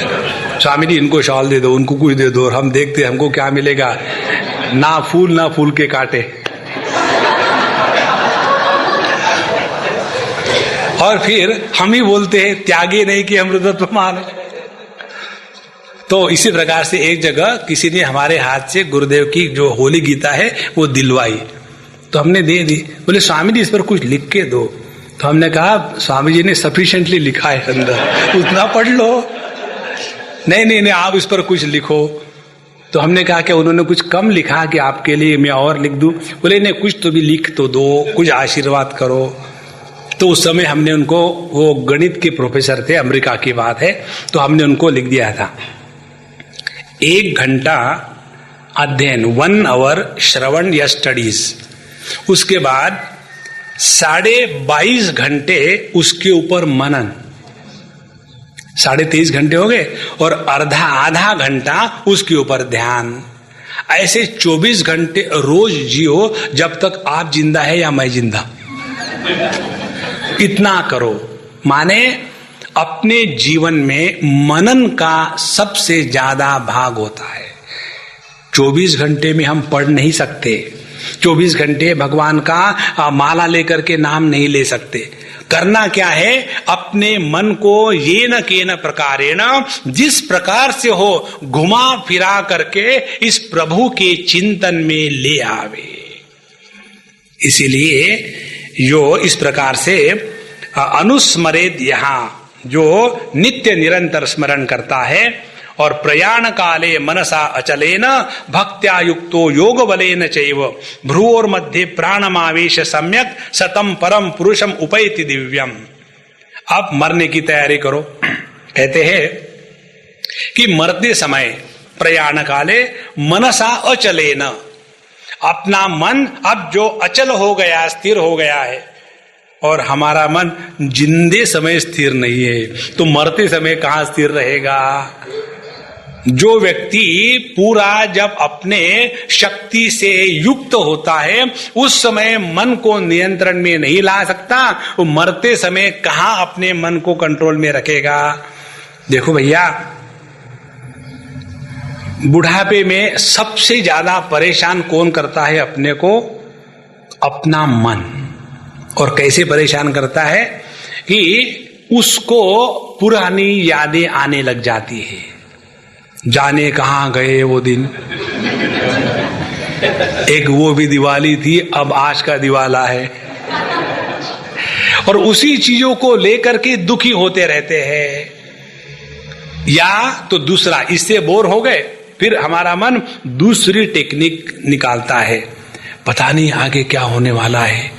Speaker 1: स्वामी जी इनको शॉल दे दो, उनको कुछ दे दो, और हम देखते हमको क्या मिलेगा, ना फूल के कांटे। और फिर हम ही बोलते हैं त्यागे नहीं कि अमृतत्व मान। तो इसी प्रकार से एक जगह किसी ने हमारे हाथ से गुरुदेव की जो होली गीता है वो दिलवाई, तो हमने दे दी। बोले स्वामी जी इस पर कुछ लिख के दो। तो हमने कहा स्वामी जी ने सफिशिएंटली लिखा है अंदर, उतना पढ़ लो। नहीं आप इस पर कुछ लिखो। तो हमने कहा कि उन्होंने कुछ कम लिखा कि आपके लिए मैं और लिख दूं। बोले नहीं कुछ तो भी लिख तो दो, कुछ आशीर्वाद करो। तो उस समय हमने उनको, वो गणित के प्रोफेसर थे, अमेरिका की बात है, तो हमने उनको लिख दिया था 1 घंटा अध्ययन, 1 आवर श्रवण या स्टडीज। उसके बाद 22.5 घंटे उसके ऊपर मनन, 23.5 घंटे हो गए, और आधा घंटा उसके ऊपर ध्यान। ऐसे 24 घंटे रोज जियो जब तक आप जिंदा है या मैं जिंदा। इतना करो। माने अपने जीवन में मनन का सबसे ज्यादा भाग होता है। 24 घंटे में हम पढ़ नहीं सकते, 24 घंटे भगवान का माला लेकर के नाम नहीं ले सकते। करना क्या है? अपने मन को ये न के न प्रकारेण, जिस प्रकार से हो घुमा फिरा करके इस प्रभु के चिंतन में ले आवे। इसीलिए जो इस प्रकार से अनुस्मरेद, यहां जो नित्य निरंतर स्मरण करता है, और प्रयाण काले मनसा अचलेन भक्त्या युक्तो योग बलेन चैव भ्रुवोर मध्य प्राणमावेश सम्यक सतम परम पुरुषम उपैति दिव्यम। अब मरने की तैयारी करो। कहते हैं कि मरते समय प्रयाण काले मनसा अचलेन, अपना मन अब जो अचल हो गया, स्थिर हो गया है, और हमारा मन जिंदे समय स्थिर नहीं है, तो मरते समय कहां स्थिर रहेगा? जो व्यक्ति पूरा जब अपने शक्ति से युक्त होता है उस समय मन को नियंत्रण में नहीं ला सकता, वो मरते समय कहां अपने मन को कंट्रोल में रखेगा? देखो भैया, बुढ़ापे में सबसे ज्यादा परेशान कौन करता है अपने को? अपना मन। और कैसे परेशान करता है कि उसको पुरानी यादें आने लग जाती है। जाने कहां गए वो दिन, एक वो भी दिवाली थी, अब आज का दिवाला है, और उसी चीजों को लेकर के दुखी होते रहते हैं। या तो दूसरा, इससे बोर हो गए, फिर हमारा मन दूसरी टेक्निक निकालता है, पता नहीं आगे क्या होने वाला है,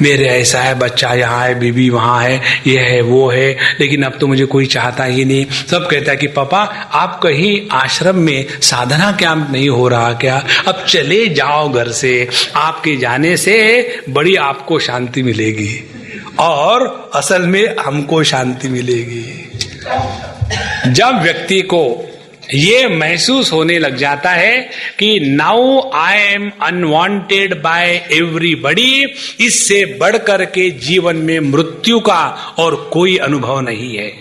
Speaker 1: मेरे ऐसा है, बच्चा यहाँ है, बीबी वहां है, ये है वो है, लेकिन अब तो मुझे कोई चाहता ही नहीं। सब कहता है कि पापा आप कहीं आश्रम में साधना कैंप नहीं हो रहा क्या? अब चले जाओ घर से, आपके जाने से बड़ी आपको शांति मिलेगी, और असल में हमको शांति मिलेगी। जब व्यक्ति को ये महसूस होने लग जाता है कि now I am unwanted by everybody, इससे बढ़कर के जीवन में मृत्यु का और कोई अनुभव नहीं है।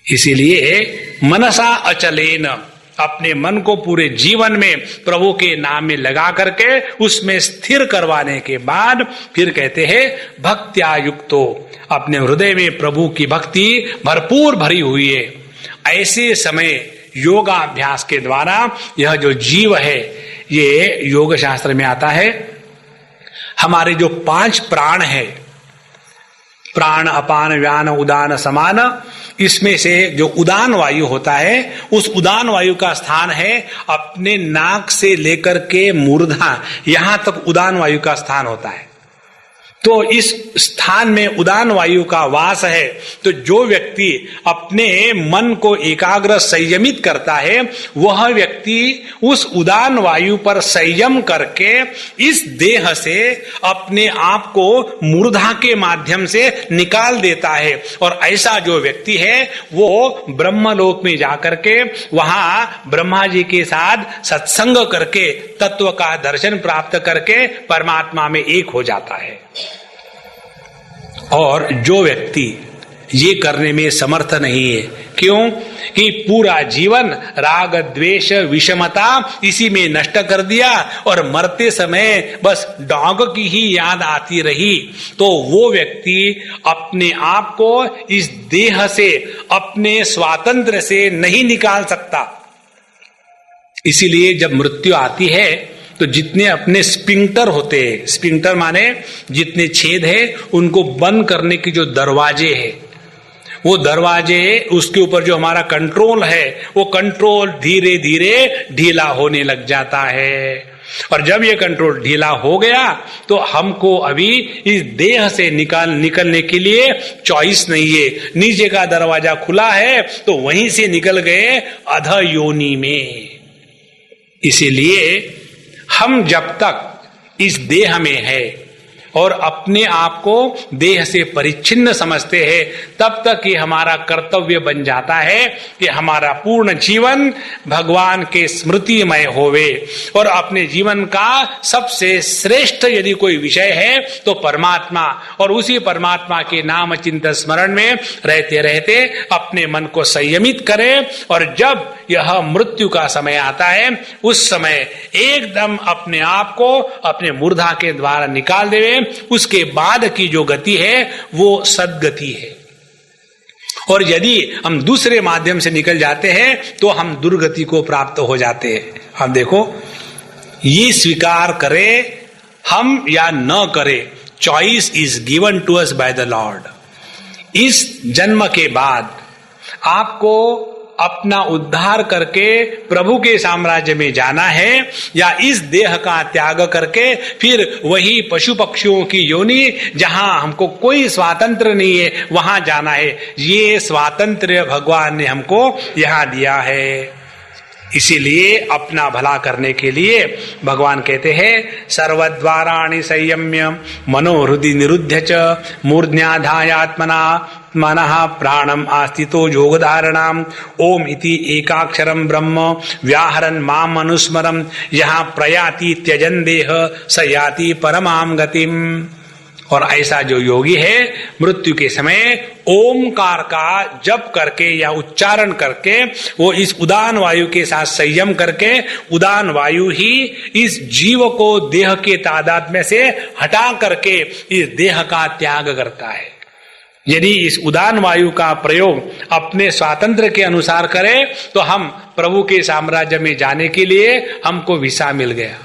Speaker 1: इसीलिए मनसा अचलेन, अपने मन को पूरे जीवन में प्रभु के नाम में लगा करके उसमें स्थिर करवाने के बाद फिर कहते हैं भक्त्या युक्तो, अपने हृदय में प्रभु की भक्ति भरपूर भरी हुई है। ऐसे समय योगाभ्यास के द्वारा यह जो जीव है, ये योग शास्त्र में आता है, हमारे जो 5 प्राण है, प्राण अपान व्यान उदान समान, इसमें से जो उदान वायु होता है, उस उदान वायु का स्थान है अपने नाक से लेकर के मूर्धा, यहां तक उदान वायु का स्थान होता है। तो इस स्थान में उदान वायु का वास है। तो जो व्यक्ति अपने मन को एकाग्र संयमित करता है, वह व्यक्ति उस उदान वायु पर संयम करके इस देह से अपने आप को मूर्धा के माध्यम से निकाल देता है। और ऐसा जो व्यक्ति है वो ब्रह्मलोक में जाकर के वहां ब्रह्मा जी के साथ सत्संग करके तत्व का दर्शन प्राप्त करके परमात्मा में एक हो जाता है। और जो व्यक्ति ये करने में समर्थ नहीं है, क्यों कि पूरा जीवन राग द्वेष विषमता इसी में नष्ट कर दिया और मरते समय बस डॉग की ही याद आती रही, तो वो व्यक्ति अपने आप को इस देह से अपने स्वातंत्र से नहीं निकाल सकता। इसीलिए जब मृत्यु आती है तो जितने अपने स्पिंक्टर होते हैं, स्पिंक्टर माने जितने छेद है उनको बंद करने की जो दरवाजे है, वो दरवाजे, उसके ऊपर जो हमारा कंट्रोल है, वो कंट्रोल धीरे धीरे ढीला होने लग जाता है। और जब ये कंट्रोल ढीला हो गया तो हमको अभी इस देह से निकलने के लिए चॉइस नहीं है। नीचे का दरवाजा खुला है तो वहीं से निकल गए अध योनि में। इसीलिए हम जब तक इस देह में है और अपने आप को देह से परिच्छिन्न समझते हैं, तब तक ये हमारा कर्तव्य बन जाता है कि हमारा पूर्ण जीवन भगवान के स्मृतिमय होवे। और अपने जीवन का सबसे श्रेष्ठ यदि कोई विषय है तो परमात्मा, और उसी परमात्मा के नाम चिंतन स्मरण में रहते रहते अपने मन को संयमित करें। और जब यह मृत्यु का समय आता है, उस समय एकदम अपने आप को अपने मूर्धा के द्वारा निकाल देवे। उसके बाद की जो गति है वो सद्गति है। और यदि हम दूसरे माध्यम से निकल जाते हैं तो हम दुर्गति को प्राप्त हो जाते हैं। हम देखो, ये स्वीकार करें हम या न करें, choice is given to us by the Lord. इस जन्म के बाद आपको अपना उद्धार करके प्रभु के साम्राज्य में जाना है, या इस देह का त्याग करके फिर वही पशु पक्षियों की योनि जहां हमको कोई स्वातंत्र नहीं है वहां जाना है। ये स्वातंत्र भगवान ने हमको यहां दिया है। इसीलिए अपना भला करने के लिए भगवान कहते हैं सर्वद्वाराणि संयम्य मनोहृदि निरुद्ध च मूर्ध्याधायात्मना मनः प्राणम आस्थितो योगधारणाम ओम इति एकाक्षरम ब्रह्म व्याहरन् माम अनुस्मरम यहाँ प्रयाति त्यजन देह स याति परमाम गतिम। और ऐसा जो योगी है मृत्यु के समय ओमकार का जप करके या उच्चारण करके वो इस उदान वायु के साथ संयम करके उदान वायु ही इस जीव को देह के तादात्म्य से हटा करके इस देह का त्याग करता है। यदि इस उदान वायु का प्रयोग अपने स्वातंत्र के अनुसार करें तो हम प्रभु के साम्राज्य में जाने के लिए हमको वीसा मिल गया,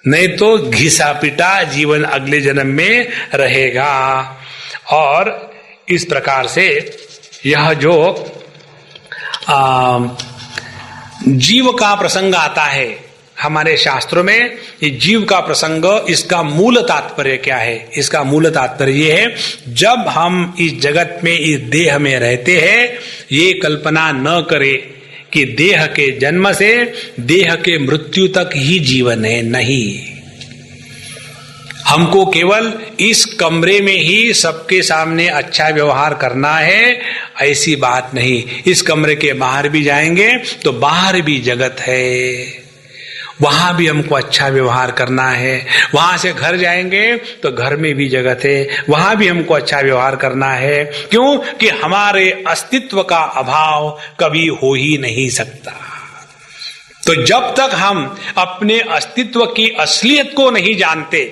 Speaker 1: नहीं तो घिसा पिटा जीवन अगले जन्म में रहेगा। और इस प्रकार से यह जो जीव का प्रसंग आता है हमारे शास्त्रों में, ये जीव का प्रसंग, इसका मूल तात्पर्य क्या है? इसका मूल तात्पर्य ये है, जब हम इस जगत में इस देह में रहते हैं, ये कल्पना न करें कि देह के जन्म से देह के मृत्यु तक ही जीवन है। नहीं, हमको केवल इस कमरे में ही सबके सामने अच्छा व्यवहार करना है, ऐसी बात नहीं। इस कमरे के बाहर भी जाएंगे तो बाहर भी जगत है, वहां भी हमको अच्छा व्यवहार करना है। वहां से घर जाएंगे तो घर में भी जगत है, वहां भी हमको अच्छा व्यवहार करना है। क्यों? कि हमारे अस्तित्व का अभाव कभी हो ही नहीं सकता। तो जब तक हम अपने अस्तित्व की असलियत को नहीं जानते,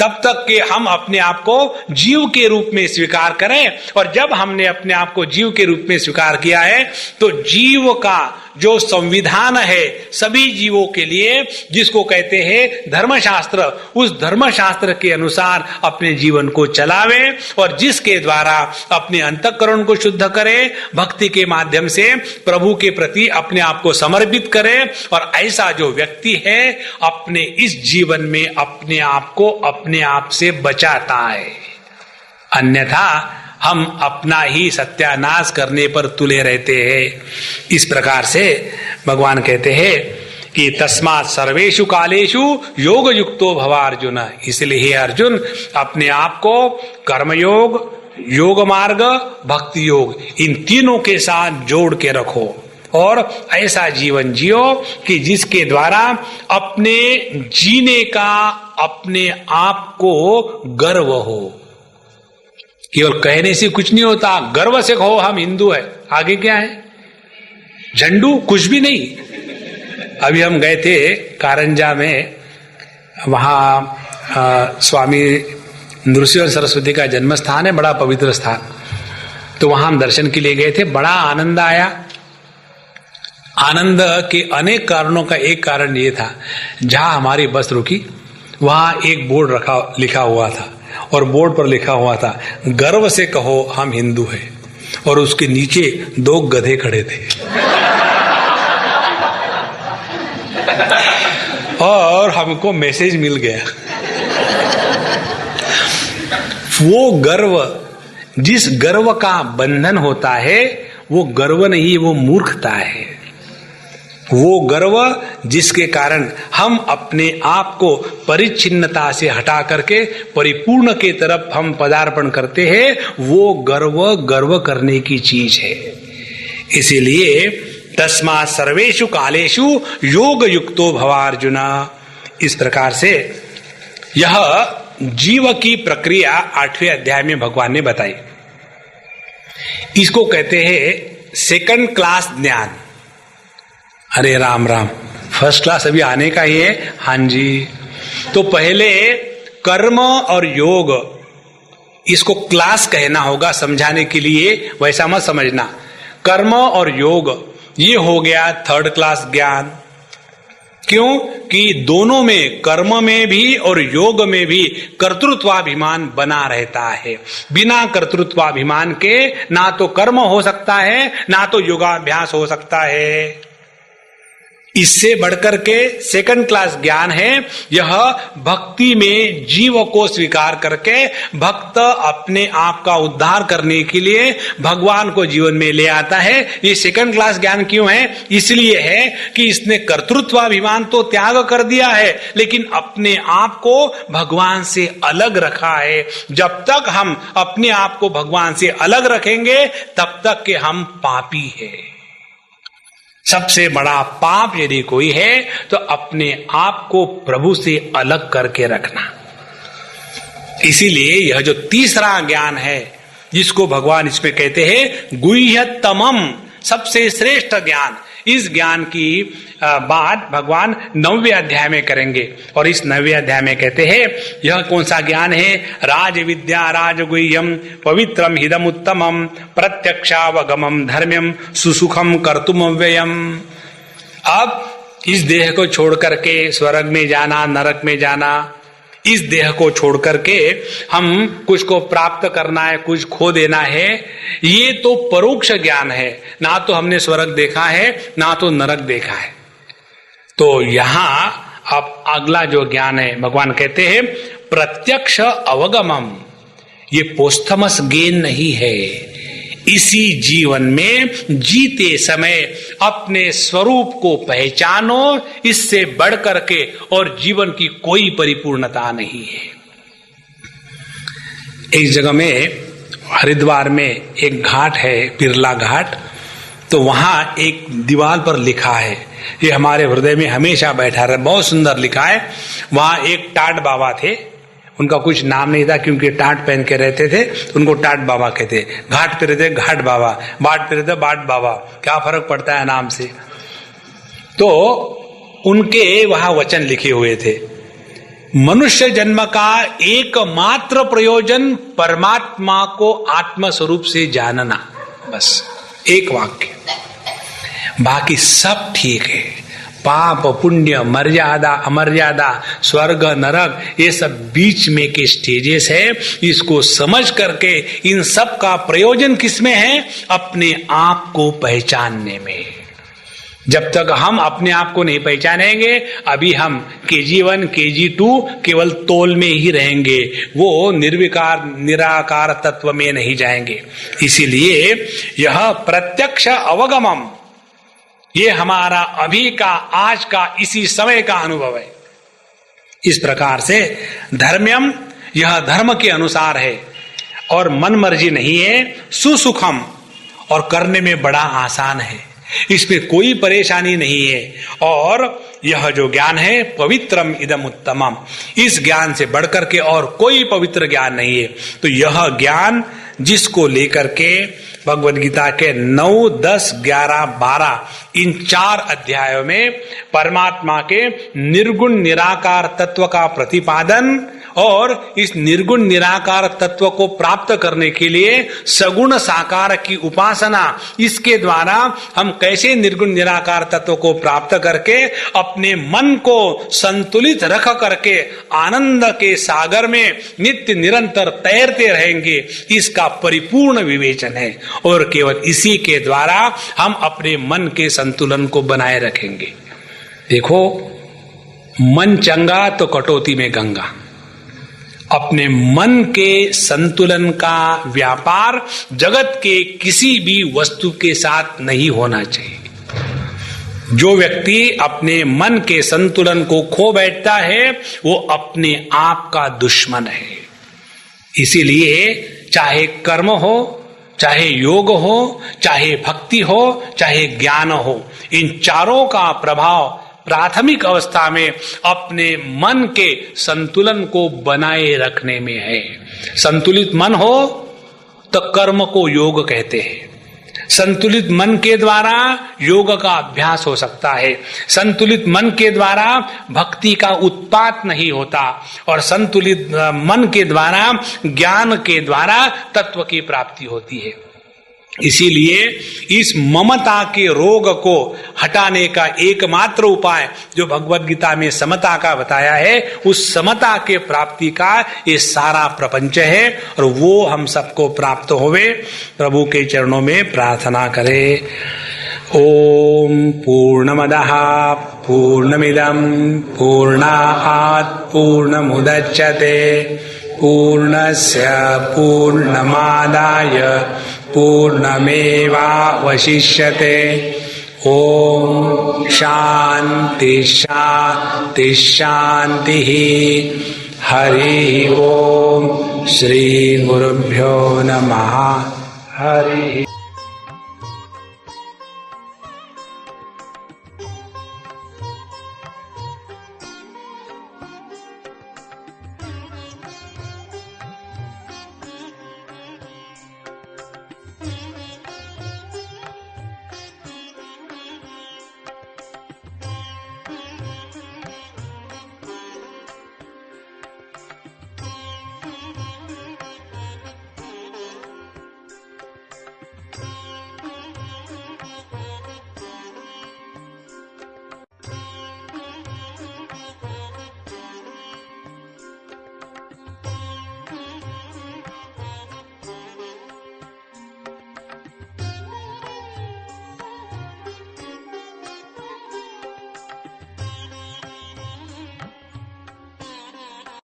Speaker 1: तब तक कि हम अपने आप को जीव के रूप में स्वीकार करें। और जब हमने अपने आप को जीव के रूप में स्वीकार किया है, तो जीव का जो संविधान है सभी जीवों के लिए, जिसको कहते हैं धर्मशास्त्र, उस धर्मशास्त्र के अनुसार अपने जीवन को चलावे और जिसके द्वारा अपने अंतःकरण को शुद्ध करे, भक्ति के माध्यम से प्रभु के प्रति अपने आप को समर्पित करे। और ऐसा जो व्यक्ति है अपने इस जीवन में अपने आप को अपने आप से बचाता है, अन्यथा हम अपना ही सत्यानाश करने पर तुले रहते हैं। इस प्रकार से भगवान कहते हैं कि तस्मात् सर्वेषु कालेषु योग युक्तो भव अर्जुन। इसलिए हे अर्जुन, अपने आप को कर्मयोग, योग मार्ग, भक्ति योग, इन तीनों के साथ जोड़ के रखो और ऐसा जीवन जियो कि जिसके द्वारा अपने जीने का अपने आप को गर्व हो। केवल कहने से कुछ नहीं होता, गर्व से कहो हम हिंदू है, आगे क्या है? झंडू कुछ भी नहीं। अभी हम गए थे कारंजा में, वहां स्वामी नृसिंह सरस्वती का जन्म स्थान है, बड़ा पवित्र स्थान। तो वहां हम दर्शन के लिए गए थे, बड़ा आनंद आया। आनंद के अनेक कारणों का एक कारण ये था, जहां हमारी बस रुकी वहां एक बोर्ड लिखा हुआ था और बोर्ड पर लिखा हुआ था गर्व से कहो हम हिंदू हैं, और उसके नीचे 2 गधे खड़े थे। और हमको मैसेज मिल गया। वो गर्व, जिस गर्व का बंधन होता है वो गर्व नहीं, वो मूर्खता है। वो गर्व जिसके कारण हम अपने आप को परिच्छिन्नता से हटा करके परिपूर्ण के तरफ हम पदार्पण करते हैं, वो गर्व करने की चीज है। इसीलिए तस्मात् सर्वेषु कालेषु योग युक्तो भव अर्जुन। इस प्रकार से यह जीव की प्रक्रिया 8वें अध्याय में भगवान ने बताई। इसको कहते हैं सेकंड क्लास ज्ञान। अरे राम राम, फर्स्ट क्लास अभी आने का ही है। हाँ जी, तो पहले कर्म और योग, इसको क्लास कहना होगा समझाने के लिए, वैसा मत समझना। कर्म और योग ये हो गया 3rd क्लास ज्ञान। क्यों? कि दोनों में, कर्म में भी और योग में भी कर्तृत्वाभिमान बना रहता है। बिना कर्तृत्वाभिमान के ना तो कर्म हो सकता है ना तो योगाभ्यास हो सकता है। इससे बढ़कर के सेकंड क्लास ज्ञान है यह भक्ति में जीव को स्वीकार करके भक्त अपने आप का उद्धार करने के लिए भगवान को जीवन में ले आता है। ये सेकंड क्लास ज्ञान क्यों है? इसलिए है कि इसने कर्तृत्वाभिमान तो त्याग कर दिया है, लेकिन अपने आप को भगवान से अलग रखा है। जब तक हम अपने आप को भगवान से अलग रखेंगे तब तक के हम पापी हैं। सबसे बड़ा पाप यदि कोई है तो अपने आप को प्रभु से अलग करके रखना। इसीलिए यह जो तीसरा ज्ञान है जिसको भगवान इसमें कहते हैं गुह्यतमम, सबसे श्रेष्ठ ज्ञान, इस ज्ञान की बात भगवान 9वें अध्याय में करेंगे। और इस 9वें अध्याय में कहते हैं यह कौन सा ज्ञान है? राज विद्या राजगुह्यम पवित्रम हिदम उत्तमम प्रत्यक्षावगमम धर्म्यम सुसुखम कर्तुम व्ययम। अब इस देह को छोड़ करके स्वर्ग में जाना, नरक में जाना, इस देह को छोड़ करके हम कुछ को प्राप्त करना है, कुछ खो देना है, ये तो परोक्ष ज्ञान है। ना तो हमने स्वर्ग देखा है ना तो नरक देखा है। तो यहां अब अगला जो ज्ञान है भगवान कहते हैं प्रत्यक्ष अवगमम। ये पोस्थमस गेन नहीं है, इसी जीवन में जीते समय अपने स्वरूप को पहचानो, इससे बढ़ करके और जीवन की कोई परिपूर्णता नहीं है। एक जगह में हरिद्वार में एक घाट है, बिरला घाट, तो वहां एक दीवार पर लिखा है, ये हमारे हृदय में हमेशा बैठा रहा, बहुत सुंदर लिखा है। वहां एक टाट बाबा थे, उनका कुछ नाम नहीं था क्योंकि टाट पहन के रहते थे, उनको टाट बाबा कहते। घाट पे रहते घाट बाबा, बाट पे रहते बाट बाबा, क्या फर्क पड़ता है नाम से। तो उनके वहां वचन लिखे हुए थे, मनुष्य जन्म का एकमात्र प्रयोजन परमात्मा को आत्म स्वरूप से जानना, बस एक वाक्य, बाकी सब ठीक है। पाप पुण्य मर्यादा अमर्यादा स्वर्ग नरक ये सब बीच में के स्टेजेस है। इसको समझ करके इन सब का प्रयोजन किसमें है? अपने आप को पहचानने में। जब तक हम अपने आप को नहीं पहचानेंगे, अभी हम KG1 KG2 केवल तोल में ही रहेंगे, वो निर्विकार निराकार तत्व में नहीं जाएंगे। इसीलिए यह प्रत्यक्ष अवगमम, ये हमारा अभी का आज का इसी समय का अनुभव है। इस प्रकार से धर्म्यम, यह धर्म के अनुसार है और मन मर्जी नहीं है। सुसुखम, और करने में बड़ा आसान है, इसमें कोई परेशानी नहीं है। और यह जो ज्ञान है पवित्रम इदम उत्तमम, इस ज्ञान से बढ़कर के और कोई पवित्र ज्ञान नहीं है। तो यह ज्ञान जिसको लेकर के भगवद गीता के 9, 10, 11, 12 इन 4 अध्यायों में परमात्मा के निर्गुण निराकार तत्व का प्रतिपादन और इस निर्गुण निराकार तत्व को प्राप्त करने के लिए सगुण साकार की उपासना, इसके द्वारा हम कैसे निर्गुण निराकार तत्व को प्राप्त करके अपने मन को संतुलित रख करके आनंद के सागर में नित्य निरंतर तैरते रहेंगे, इसका परिपूर्ण विवेचन है। और केवल इसी के द्वारा हम अपने मन के संतुलन को बनाए रखेंगे। देखो, मन चंगा तो कटौती में गंगा। अपने मन के संतुलन का व्यापार जगत के किसी भी वस्तु के साथ नहीं होना चाहिए। जो व्यक्ति अपने मन के संतुलन को खो बैठता है वो अपने आप का दुश्मन है। इसीलिए चाहे कर्म हो, चाहे योग हो, चाहे भक्ति हो, चाहे ज्ञान हो, इन चारों का प्रभाव प्राथमिक अवस्था में अपने मन के संतुलन को बनाए रखने में है। संतुलित मन हो तो कर्म को योग कहते हैं। संतुलित मन के द्वारा योग का अभ्यास हो सकता है। संतुलित मन के द्वारा भक्ति का उत्पात नहीं होता और संतुलित मन के द्वारा ज्ञान के द्वारा तत्व की प्राप्ति होती है। इसीलिए इस ममता के रोग को हटाने का एकमात्र उपाय जो भगवद गीता में समता का बताया है, उस समता के प्राप्ति का ये सारा प्रपंच है और वो हम सबको प्राप्त होवे। प्रभु के चरणों में प्रार्थना करें। ओम पूर्णमदः पूर्णमिदं पूर्णात् पूर्णमुदच्यते पूर्णस्य पूर्णमादाय पूर्णमेवावशिष्यते। ओम शांति शांति शांति। हरि ओम। श्री गुरुभ्यो नमः। हरि